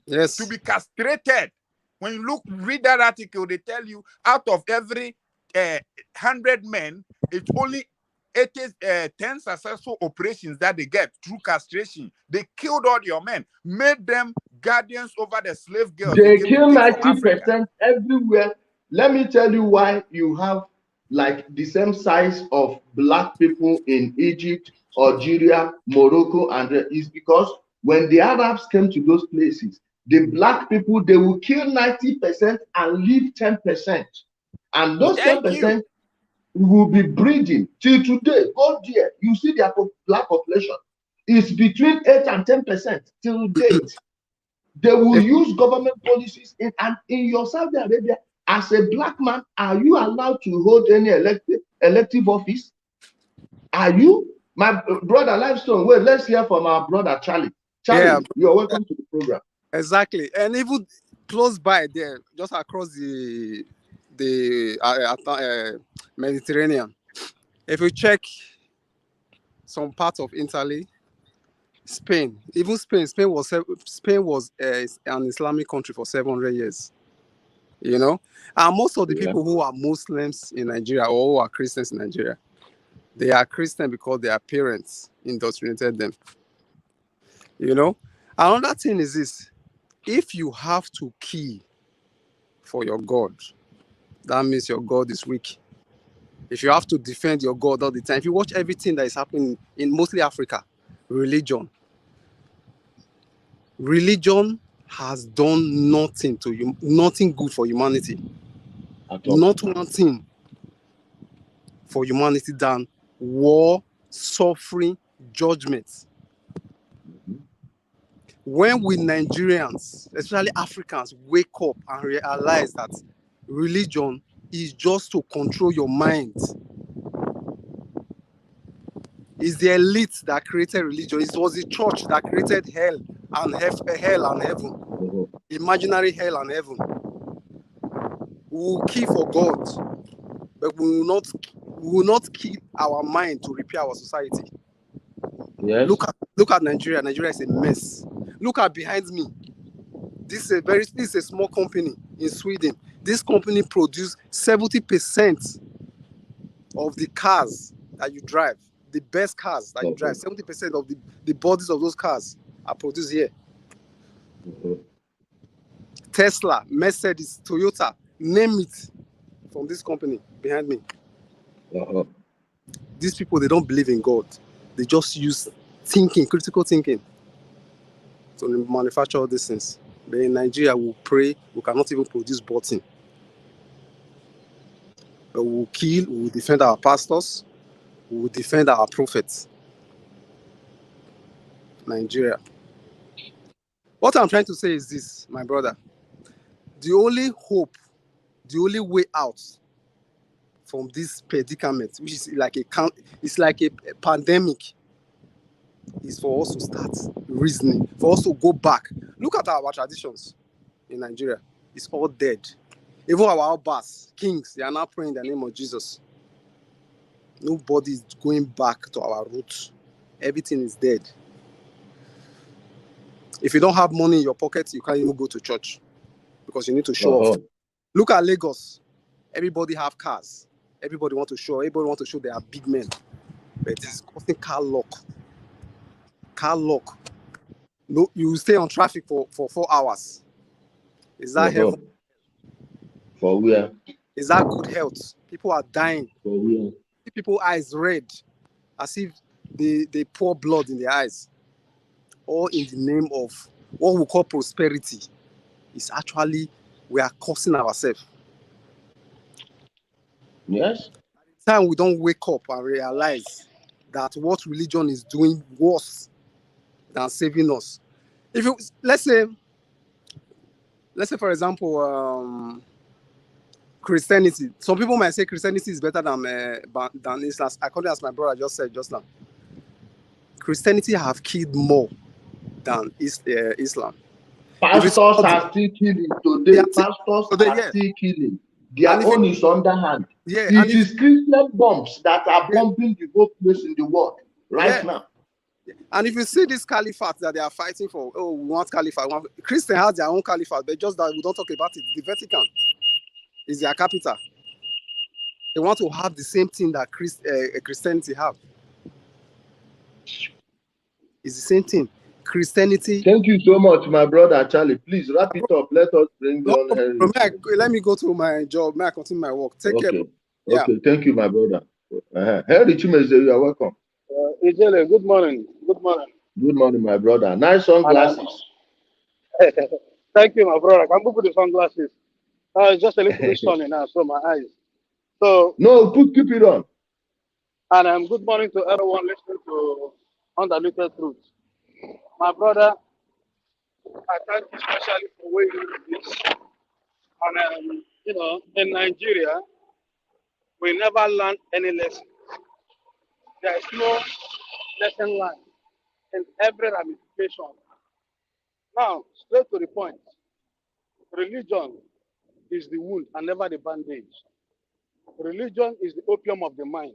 to be castrated. When you read that article, they tell you out of every 100 men, it's only 10 successful operations that they get through castration. They killed all your men, made them guardians over the slave girls. They kill 90% everywhere. Let me tell you why you have like the same size of black people in Egypt, Algeria, Morocco, and is because when the Arabs came to those places, the black people, they will kill 90% and leave 10%. And those 10% will be breeding till today. Go there, you see their black population is between 8 and 10% till date. They will use government policies in your Saudi Arabia. As a black man, are you allowed to hold any elective office? Are you? My brother Limestone, wait, let's hear from our brother Charlie. Charlie, you're welcome to the program. Exactly. And even close by there, just across the Mediterranean, if you check some parts of Italy, Spain was an Islamic country for 700 years. You know, and most of the people who are Muslims in Nigeria or who are Christians in Nigeria, they are Christian because their parents indoctrinated them. You know, another thing is this: if you have to kill for your God, that means your God is weak. If you have to defend your God all the time, if you watch everything that is happening in mostly Africa, religion has done nothing to you, nothing good for humanity. Not one thing for humanity than war, suffering, judgment. When we Nigerians, especially Africans, wake up and realize that religion is just to control your mind. It's the elite that created religion. It was the church that created hell and heaven. Imaginary hell and heaven. We will kill for God, but we will not kill our mind to repair our society. Yes. Look at Nigeria. Nigeria is a mess. Look at behind me. This is a small company in Sweden. This company produces 70% of the cars that you drive. The best cars that you drive. 70% of the bodies of those cars are produced here. Tesla, Mercedes, Toyota, name it, from this company behind me. These people, they don't believe in God. They just use thinking, critical thinking, to manufacture all these things. But in Nigeria, we pray, we cannot even produce button. But we will kill, we will defend our pastors, we will defend our prophets. Nigeria. What I'm trying to say is this, my brother. The only hope, the only way out from this predicament, which is like a pandemic, is for us to start reasoning, for us to go back. Look at our traditions in Nigeria. It's all dead. Even our Abbas, kings, they are now praying in the name of Jesus. Nobody is going back to our roots. Everything is dead. If you don't have money in your pocket, you can't even go to church because you need to show off. Look at Lagos. Everybody have cars. Everybody want to show. Everybody want to show they are big men. But it's costing car lock. Car lock. No, you stay on traffic for 4 hours. Is that heaven? For where? Is that good health? People are dying. For where? People's eyes red, as if they pour blood in their eyes, all in the name of what we call prosperity. It's actually we are cursing ourselves. Yes. Time we don't wake up and realize that what religion is doing worse than saving us. If you let's say for example, Christianity. Some people might say Christianity is better than Islam. According as my brother just said just now, Christianity have killed more than Islam. Pastors are still killing today. Pastors are still killing. Their own is underhand. Yeah, it is Christian bombs that are bombing the whole place in the world right now. And if you see this caliphate that they are fighting for, oh, we want caliphate. Christians have their own caliphate, but just that we don't talk about it. The Vatican is their capital. They want to have the same thing that Christianity have. It's the same thing. Christianity. Thank you so much, my brother Charlie. Please wrap it up. Let us bring on Henry. Let me go to my job. May I continue my work? Take care. Okay, thank you, my brother. Henry Chimeze, you are welcome. Ijele, good morning. Good morning. Good morning, my brother. Nice sunglasses. Thank you, my brother. Can you put the sunglasses? It's just a little bit sunny now, so my eyes. So no, keep it on. And good morning to everyone listening to Undiluted Truth. My brother, I thank you especially for waiting this. And in Nigeria, we never learn any lesson. There is no lesson learned in every ramification. Now, straight to the point. Religion is the wound and never the bandage. Religion is the opium of the mind.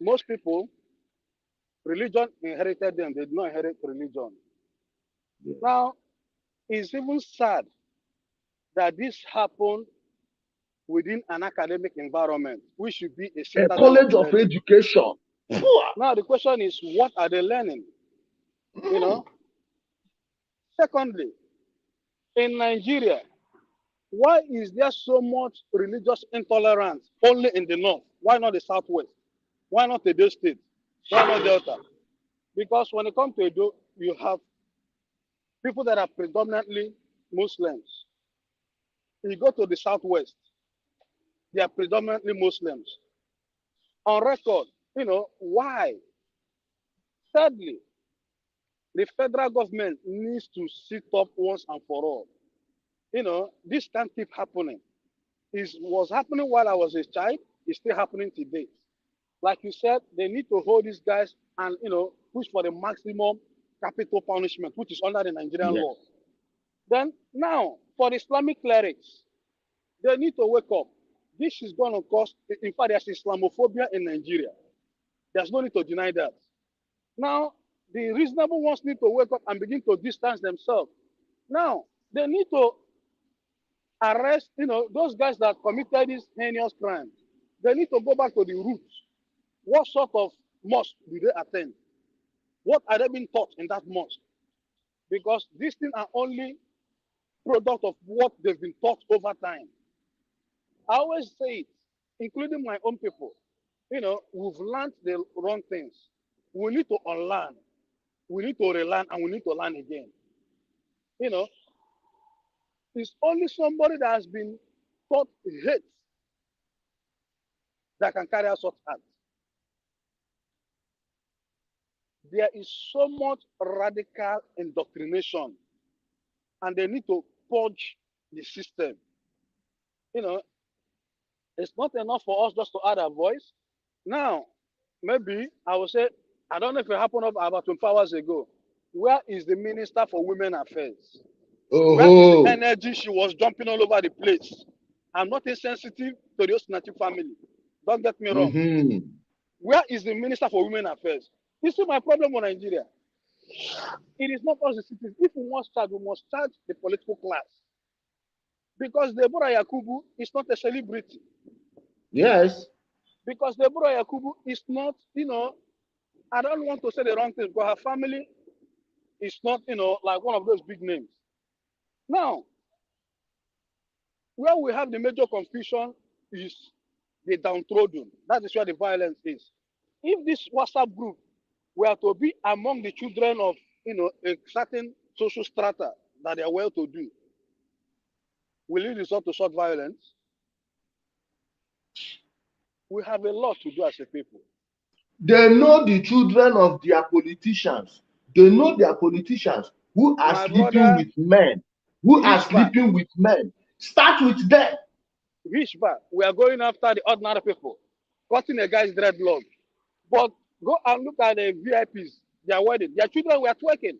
Most people, religion inherited them. They did not inherit religion. Yeah. Now, it's even sad that this happened within an academic environment, which should be a college of education. Now, the question is, what are they learning? Secondly, in Nigeria, why is there so much religious intolerance only in the north? Why not the southwest? Why not the Edo State? Why not Delta? Because when it comes to Edo, you have people that are predominantly Muslims. You go to the southwest, they are predominantly Muslims. On record, why? Thirdly, the federal government needs to sit up once and for all. This can't keep happening. It was happening while I was a child. It's still happening today. Like you said, they need to hold these guys and, push for the maximum capital punishment, which is under the Nigerian law. Then now, for the Islamic clerics, they need to wake up. This is going to cause, in fact, there's Islamophobia in Nigeria. There's no need to deny that. Now, the reasonable ones need to wake up and begin to distance themselves. Now, they need to arrest, those guys that committed these heinous crimes. They need to go back to the roots. What sort of mosque do they attend? What are they being taught in that mosque? Because these things are only product of what they've been taught over time. I always say it, including my own people. We've learned the wrong things. We need to unlearn. We need to relearn, and we need to learn again. It's only somebody that has been taught hate that can carry out such acts. There is so much radical indoctrination, and they need to purge the system. It's not enough for us just to add our voice. Now, maybe I will say, I don't know if it happened about 24 hours ago. Where is the Minister for Women Affairs? Where is the energy? She was jumping all over the place. I'm not insensitive to the Osinachi family. Don't get me wrong. Where is the Minister for Women Affairs? You see my problem with Nigeria. It is not us the citizens. If we must charge, we must charge the political class. Because Deborah Yakubu is not a celebrity. Yes. Because Deborah Yakubu is not, I don't want to say the wrong thing, but her family is not, like one of those big names. Now, where we have the major confusion is the downtrodden. That is where the violence is. If this WhatsApp group were to be among the children of a certain social strata that they are well to do, will it resort to such violence? We have a lot to do as a people. They know the children of their politicians. They know their politicians who are My sleeping brother, with men. Who are reach back, sleeping with men. Start with them. reach back. We are going after the ordinary people, cutting a guy's dreadlock. But go and look at the VIPs, their wedding. Their children were twerking.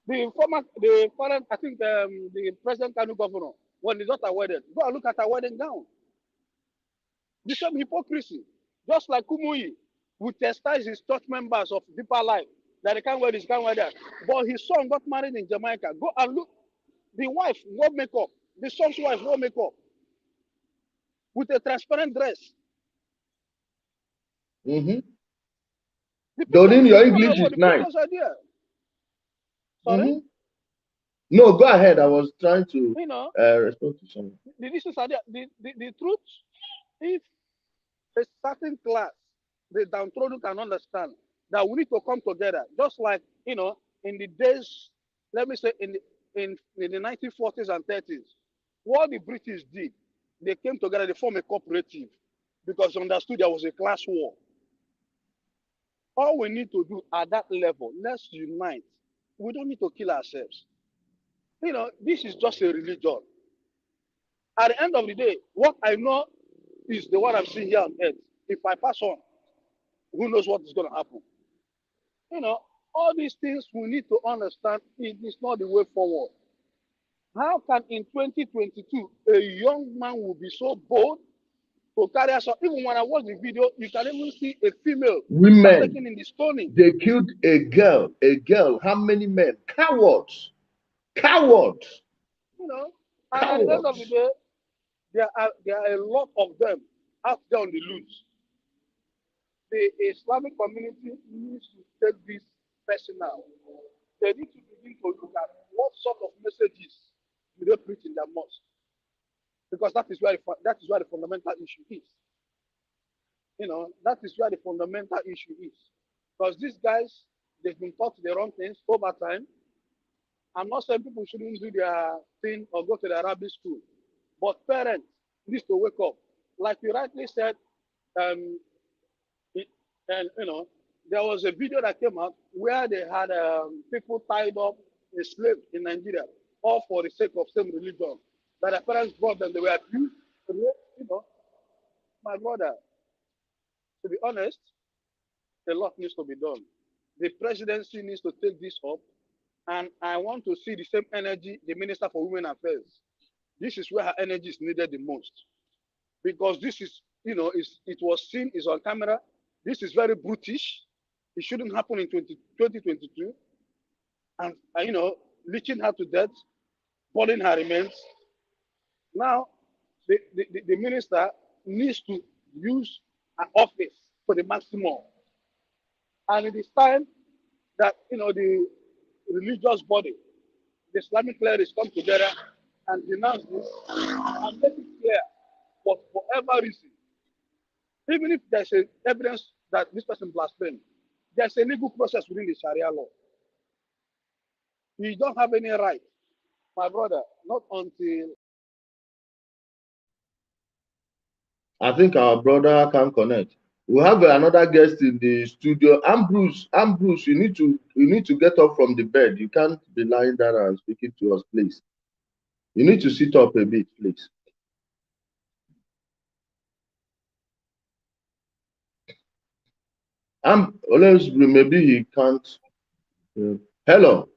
The foreign, I think the present Kanu governor, when his daughter wedded, go and look at her wedding gown. The same hypocrisy. Just like Kumuyi, who chastised his church members of deeper life, that they can't wear this, can't wear that. But his son got married in Jamaica. Go and look. The wife wore makeup. The son's wife wore makeup with a transparent dress. Mm-hmm. The your English is the nice. pictures are there. Sorry? Mm-hmm. No, go ahead. I was trying to respond to something. The issues are there. The truth, if a certain class, the downtrodden can understand that we need to come together, just like, in the days, let me say, in the 1940s and 30s, what the British did, they came together, they formed a cooperative because they understood there was a class war. All we need to do at that level, let's unite. We don't need to kill ourselves. This is just a religion. At the end of the day, what I know is the one I'm seeing here on earth. If I pass on, who knows what is going to happen? All these things we need to understand. It is not the way forward. How can in 2022 a young man will be so bold to carry us? Even when I watch the video, you can even see a female women taken in the stoning. They killed a girl. How many men? Cowards. Cowards. And at the end of the day, there are a lot of them out there on the loose. The Islamic community needs to take this personal. They need to begin to look at what sort of messages do they preach in their mosque, because that is where the fundamental issue is. That is where the fundamental issue is. Because these guys, they've been taught the wrong things over time. I'm not saying people shouldn't do their thing or go to the Arabic school, but parents need to wake up. Like you rightly said, there was a video that came out where they had people tied up, enslaved in Nigeria, all for the sake of same religion. That their parents brought them, they were abused. My brother, to be honest, a lot needs to be done. The presidency needs to take this up, and I want to see the same energy the Minister for Women Affairs. This is where her energy is needed the most, because this is, it was seen, is on camera. This is very brutish. It shouldn't happen in 2022. And leeching her to death, burning her remains. Now, the minister needs to use her office for the maximum. And it is time that the religious body, the Islamic clerics, come together and denounce this and make it clear. But for whatever reason, even if there's evidence that this person blasphemed, there's a legal process within the Sharia law. You don't have any right, my brother, not until. I think our brother can connect. We have another guest in the studio. Ambrose, you need to get up from the bed. You can't be lying down and speaking to us, please. You need to sit up a bit, please. Maybe he can't. Hello.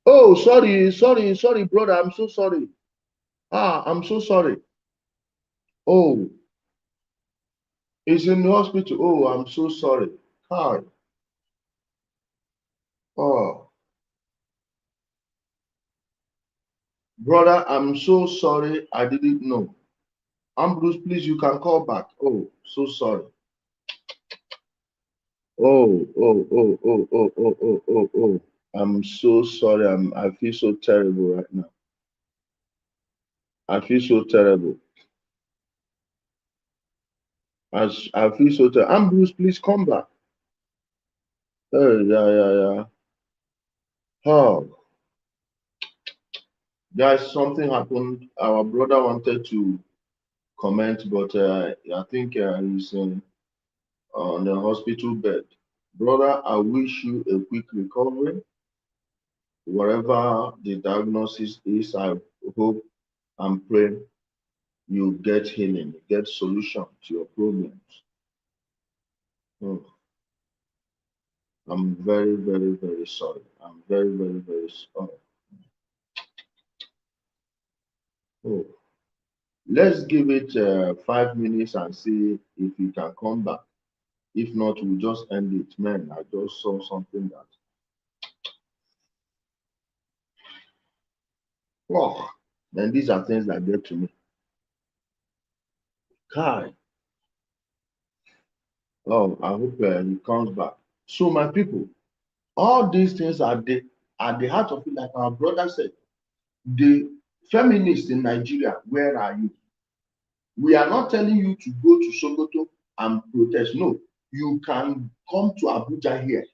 Oh, sorry, brother. I'm so sorry. I'm so sorry. Oh, he's in the hospital. Oh, I'm so sorry. Hi. Oh, brother, I'm so sorry. I didn't know. Ambrose, please, you can call back. Oh, so sorry. Oh. I'm so sorry. I feel so terrible right now. I feel so terrible. I feel so terrible. Ambrose, please come back. Yeah. Oh, guys, something happened. Our brother wanted to comment, but I think he's on the hospital bed. Brother, I wish you a quick recovery. Whatever the diagnosis is, I hope and pray you get healing, get solution to your problems. Oh, I'm very, very, very sorry. I'm very, very, very sorry. Oh, let's give it 5 minutes and see if he can come back. If not, we'll just end it. Man, I just saw something that. Oh, then these are things that get to me. Kai. Oh, I hope he comes back. So, my people, all these things are at the heart of it, like our brother said. The feminists in Nigeria, where are you? We are not telling you to go to Sokoto and protest. No, you can come to Abuja here.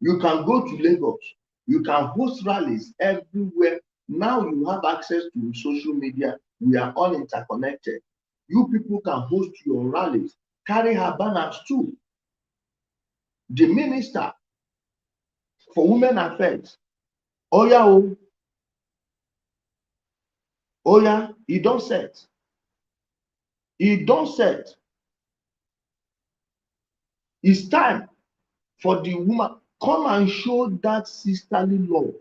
You can go to Lagos. You can host rallies everywhere. Now you have access to social media. We are all interconnected. You people can host your rallies. Carry her banners too. The minister for women affairs, Oya, he don't set. He don't set. It's time for the woman come and show that sisterly love.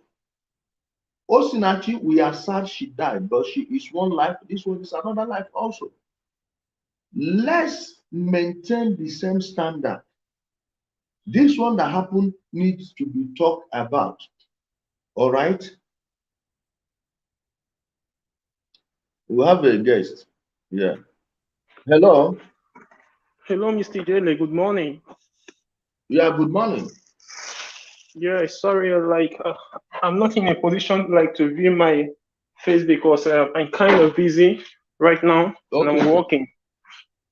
Osinachi, we are sad she died, but she is one life. This one is another life also. Let's maintain the same standard. This one that happened needs to be talked about. All right. We have a guest. Yeah. Hello. Hello, Mr. Jele. Good morning. Yeah. Good morning. Yeah, sorry, I'm not in a position to view my face because I'm kind of busy right now and Okay. I'm working.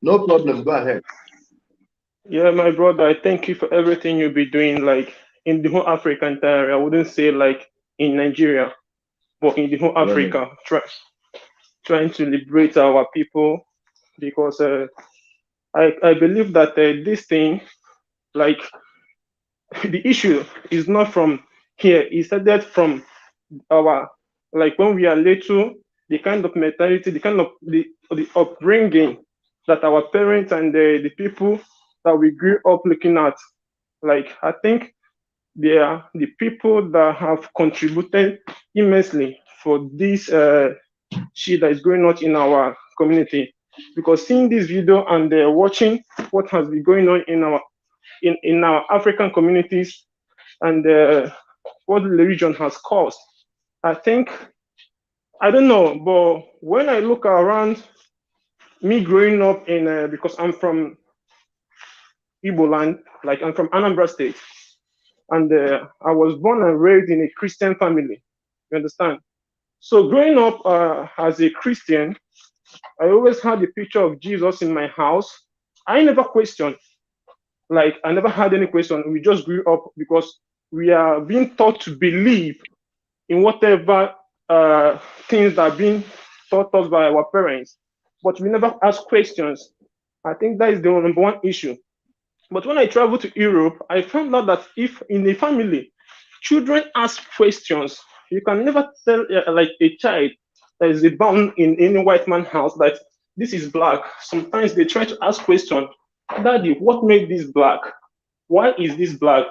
No problem. Go ahead. Yeah, my brother, I thank you for everything you'll be doing, in the whole African area. I wouldn't say in Nigeria, but in the whole Africa, trying to liberate our people because I believe that this thing, the issue is not from here. It started from our when we are little, the kind of mentality, the kind of the upbringing that our parents and the people that we grew up looking at. I think they are the people that have contributed immensely for this shit that is going on in our community. Because seeing this video and watching what has been going on in our African communities and what the region has caused, I think, I don't know, but when I look around, me growing up because I'm from Igbo land, I'm from Anambra State, and I was born and raised in a Christian family. You understand? So growing up as a Christian, I always had the picture of Jesus in my house. I never questioned. I never had any question. We just grew up because we are being taught to believe in whatever things that are being taught us by our parents, but we never ask questions. I think that is the number one issue. But when I traveled to Europe, I found out that if in a family, children ask questions, you can never tell a child that is born in any white man's house that this is black. Sometimes they try to ask questions. Daddy, what made this black? Why is this black?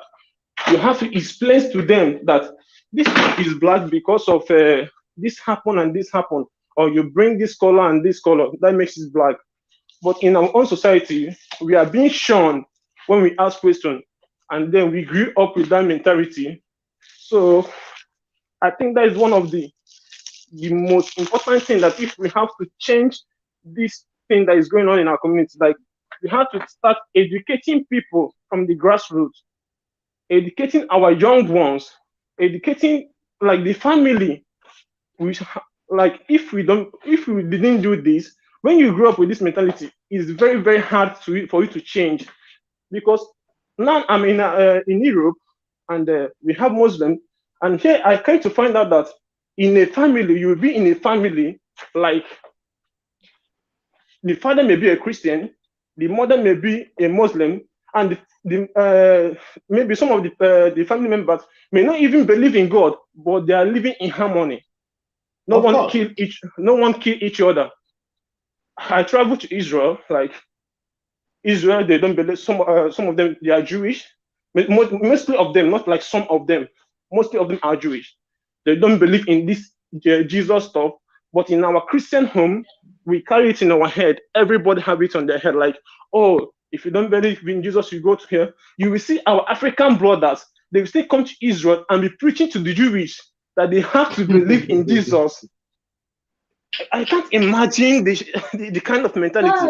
You have to explain to them that this is black because of this happened and this happened, or you bring this color and this color that makes it black. But in our own society, we are being shown when we ask questions, and then we grew up with that mentality. So I think that is one of the most important thing, that if we have to change this thing that is going on in our community, we have to start educating people from the grassroots. educating our young ones, educating like the family. Like if we didn't do this, when you grow up with this mentality, it's very very hard for you to change. Because now I'm in Europe, and we have Muslim, and here I came to find out that in a family, you will be in a family like the father may be a Christian, the mother may be a Muslim, and maybe some of the family members may not even believe in God, but they are living in harmony. No Of one course. kill each other. I traveled to Israel. Like Israel, they don't believe. Some of them, they are Jewish. Mostly of them, not like some of them. Mostly of them are Jewish. They don't believe in this Jesus stuff. But in our Christian home, we carry it in our head. Everybody have it on their head. Like, oh, if you don't believe in Jesus, you go to here. You will see our African brothers. They will still come to Israel and be preaching to the Jewish that they have to believe in Jesus. I can't imagine the kind of mentality.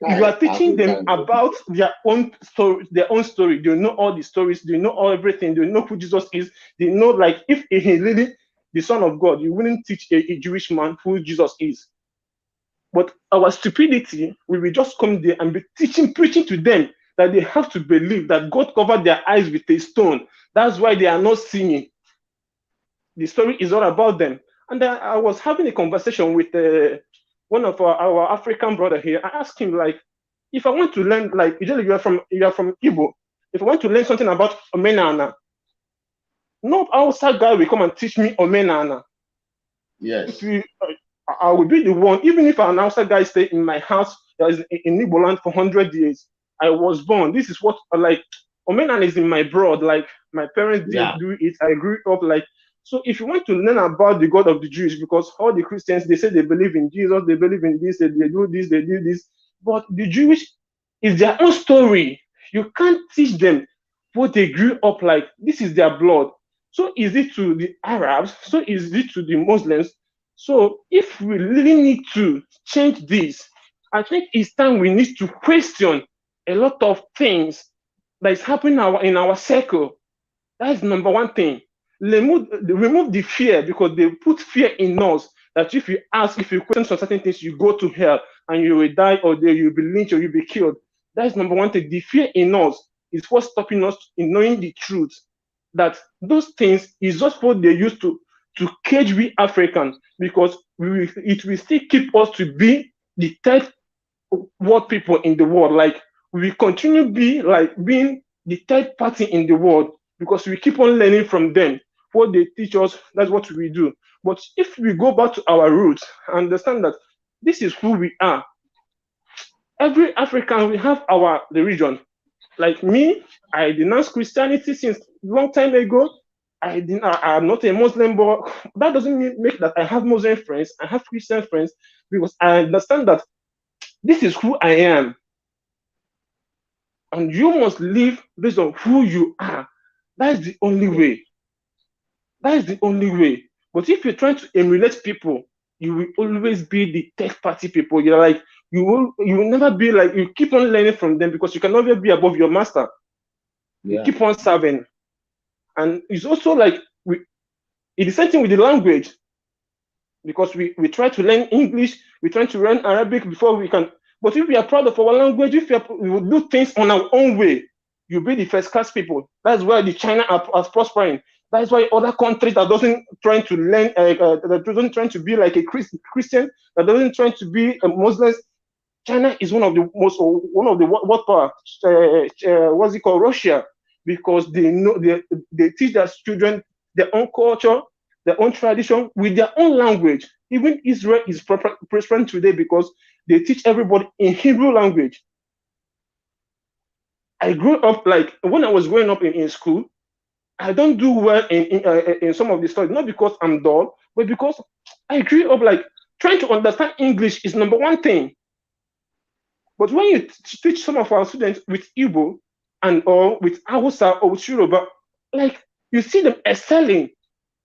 You are teaching them about their own story. They know all the stories. They know everything. They know who Jesus is. They know, like, if he really the Son of God, you wouldn't teach a Jewish man who Jesus is. But our stupidity, we will just come there and be preaching to them that they have to believe that God covered their eyes with a stone. That's why they are not seeing. The story is all about them. And I was having a conversation with one of our African brother here. I asked him, like, if I want to learn, like, usually you are from Igbo. If I want to learn something about Omenana, no outside guy will come and teach me Omenana. Yes. I will be the one, even if an outside guy stay in my house that is in Igbo land for 100 years. I was born. This is what, like, Omenana is in my blood. Like, my parents didn't do it. I grew up like. So if you want to learn about the God of the Jews, because all the Christians, they say they believe in Jesus, they believe in this, they do this, they do this. But the Jewish is their own story. You can't teach them what they grew up like. This is their blood. So is it to the Arabs? So is it to the Muslims? So if we really need to change this, I think it's time we need to question a lot of things that is happening in our circle. That's number one thing. Remove the fear, because they put fear in us that if you question some certain things, you go to hell and you will die, or you'll be lynched, or you'll be killed. That's number one thing. The fear in us is what's stopping us in knowing the truth. That those things is just what they used to cage we Africans, because it will still keep us to be the third world people in the world. Like, we continue being the third party in the world, because we keep on learning from them. What they teach us, that's what we do. But if we go back to our roots and understand that this is who we are, every African, we have our religion. Like me, I denounced Christianity since long time ago. I'm not a Muslim, but that doesn't make that I have Muslim friends. I have Christian friends, because I understand that this is who I am. And you must live based on who you are. That is the only way. That is the only way. But if you're trying to emulate people, you will always be the third party people. You're like, you will never be like, you keep on learning from them, because you can never be above your master. You keep on serving. And it's also like, it's the same thing with the language. Because we try to learn English, we try to learn Arabic before we can. But if we are proud of our language, if we will do things on our own way, you'll be the first class people. That's why the China are prospering. That's why other countries that doesn't try to learn, that doesn't try to be like a Christian, that doesn't try to be a Muslim. China is one of the world power. What's it called? Russia, because they know they teach their children their own culture, their own tradition with their own language. Even Israel is prospering today because they teach everybody in Hebrew language. I grew up, like, when I was growing up in school, I don't do well in some of the studies, not because I'm dull, but because I grew up like trying to understand English is number one thing. But when you teach some of our students with Igbo or with Hausa or with Yoruba, like, you see them excelling,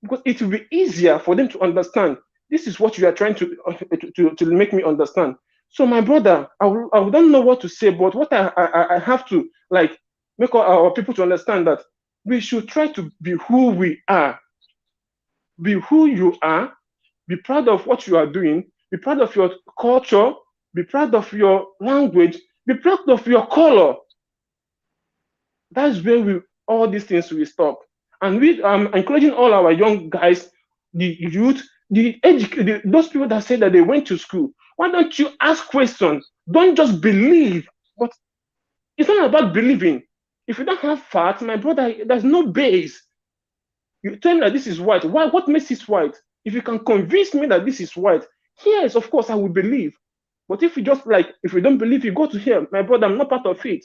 because it will be easier for them to understand. This is what you are trying to make me understand. So my brother, I don't know what to say, but what I have to, like, make our people to understand that we should try to be who we are. Be who you are. Be proud of what you are doing. Be proud of your culture. Be proud of your language. Be proud of your color. That's where all these things will stop. And we encouraging all our young guys, the youth, those people that say that they went to school. Why don't you ask questions? Don't just believe. But it's not about believing. If you don't have facts, my brother, there's no base. You tell me that this is white. Why? What makes it white? If you can convince me that this is white, yes, of course I will believe. But if you don't believe, you go to here, my brother, I'm not part of it.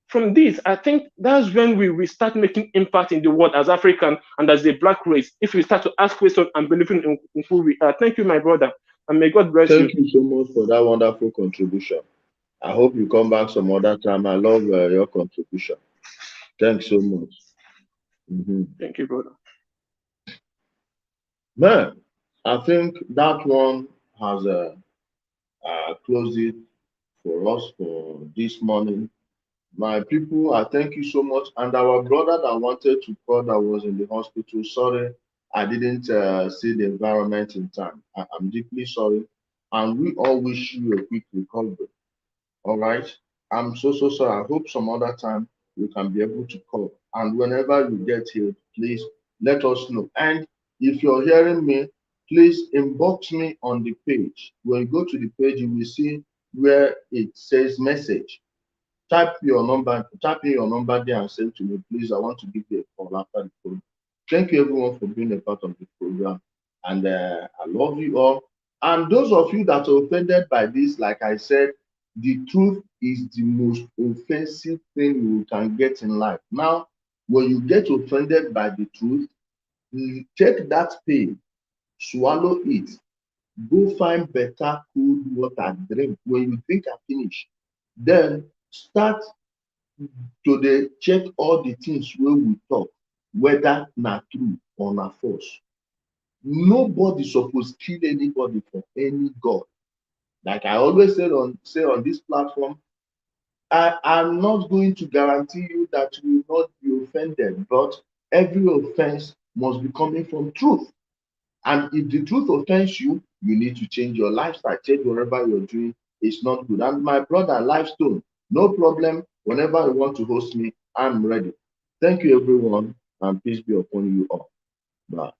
From this, I think that's when we start making impact in the world as African and as a black race. If we start to ask questions and believing in who we are. Thank you, my brother, and may God bless you. Thank you so much for that wonderful contribution. I hope you come back some other time. I love your contribution. Thanks so much. Thank you, brother. Man, I think that one has closed it for us for this morning. My people, I thank you so much. And our brother that wanted to call that was in the hospital, sorry, I didn't see the environment in time. I'm deeply sorry. And we all wish you a quick recovery. All right. I'm so sorry. I hope some other time you can be able to call. And whenever you get here, please let us know. And if you're hearing me, please inbox me on the page. When you go to the page, you will see where it says message. Type in your number there and send to me, please. I want to give you a call after the program. Thank you everyone for being a part of the program. And I love you all. And those of you that are offended by this, like I said, the truth is the most offensive thing you can get in life. Now, when you get offended by the truth, take that pain, swallow it, go find better cool water, drink. When you drink and finish, then start to dey check all the things wey we talk, whether na true or na false. Nobody suppose kill anybody for any God. Like I always say on this platform, I am not going to guarantee you that you will not be offended, but every offense must be coming from truth. And if the truth offends you, you need to change your lifestyle, change whatever you're doing. It's not good. And my brother, Lifestone, no problem. Whenever you want to host me, I'm ready. Thank you, everyone, and peace be upon you all. Bye.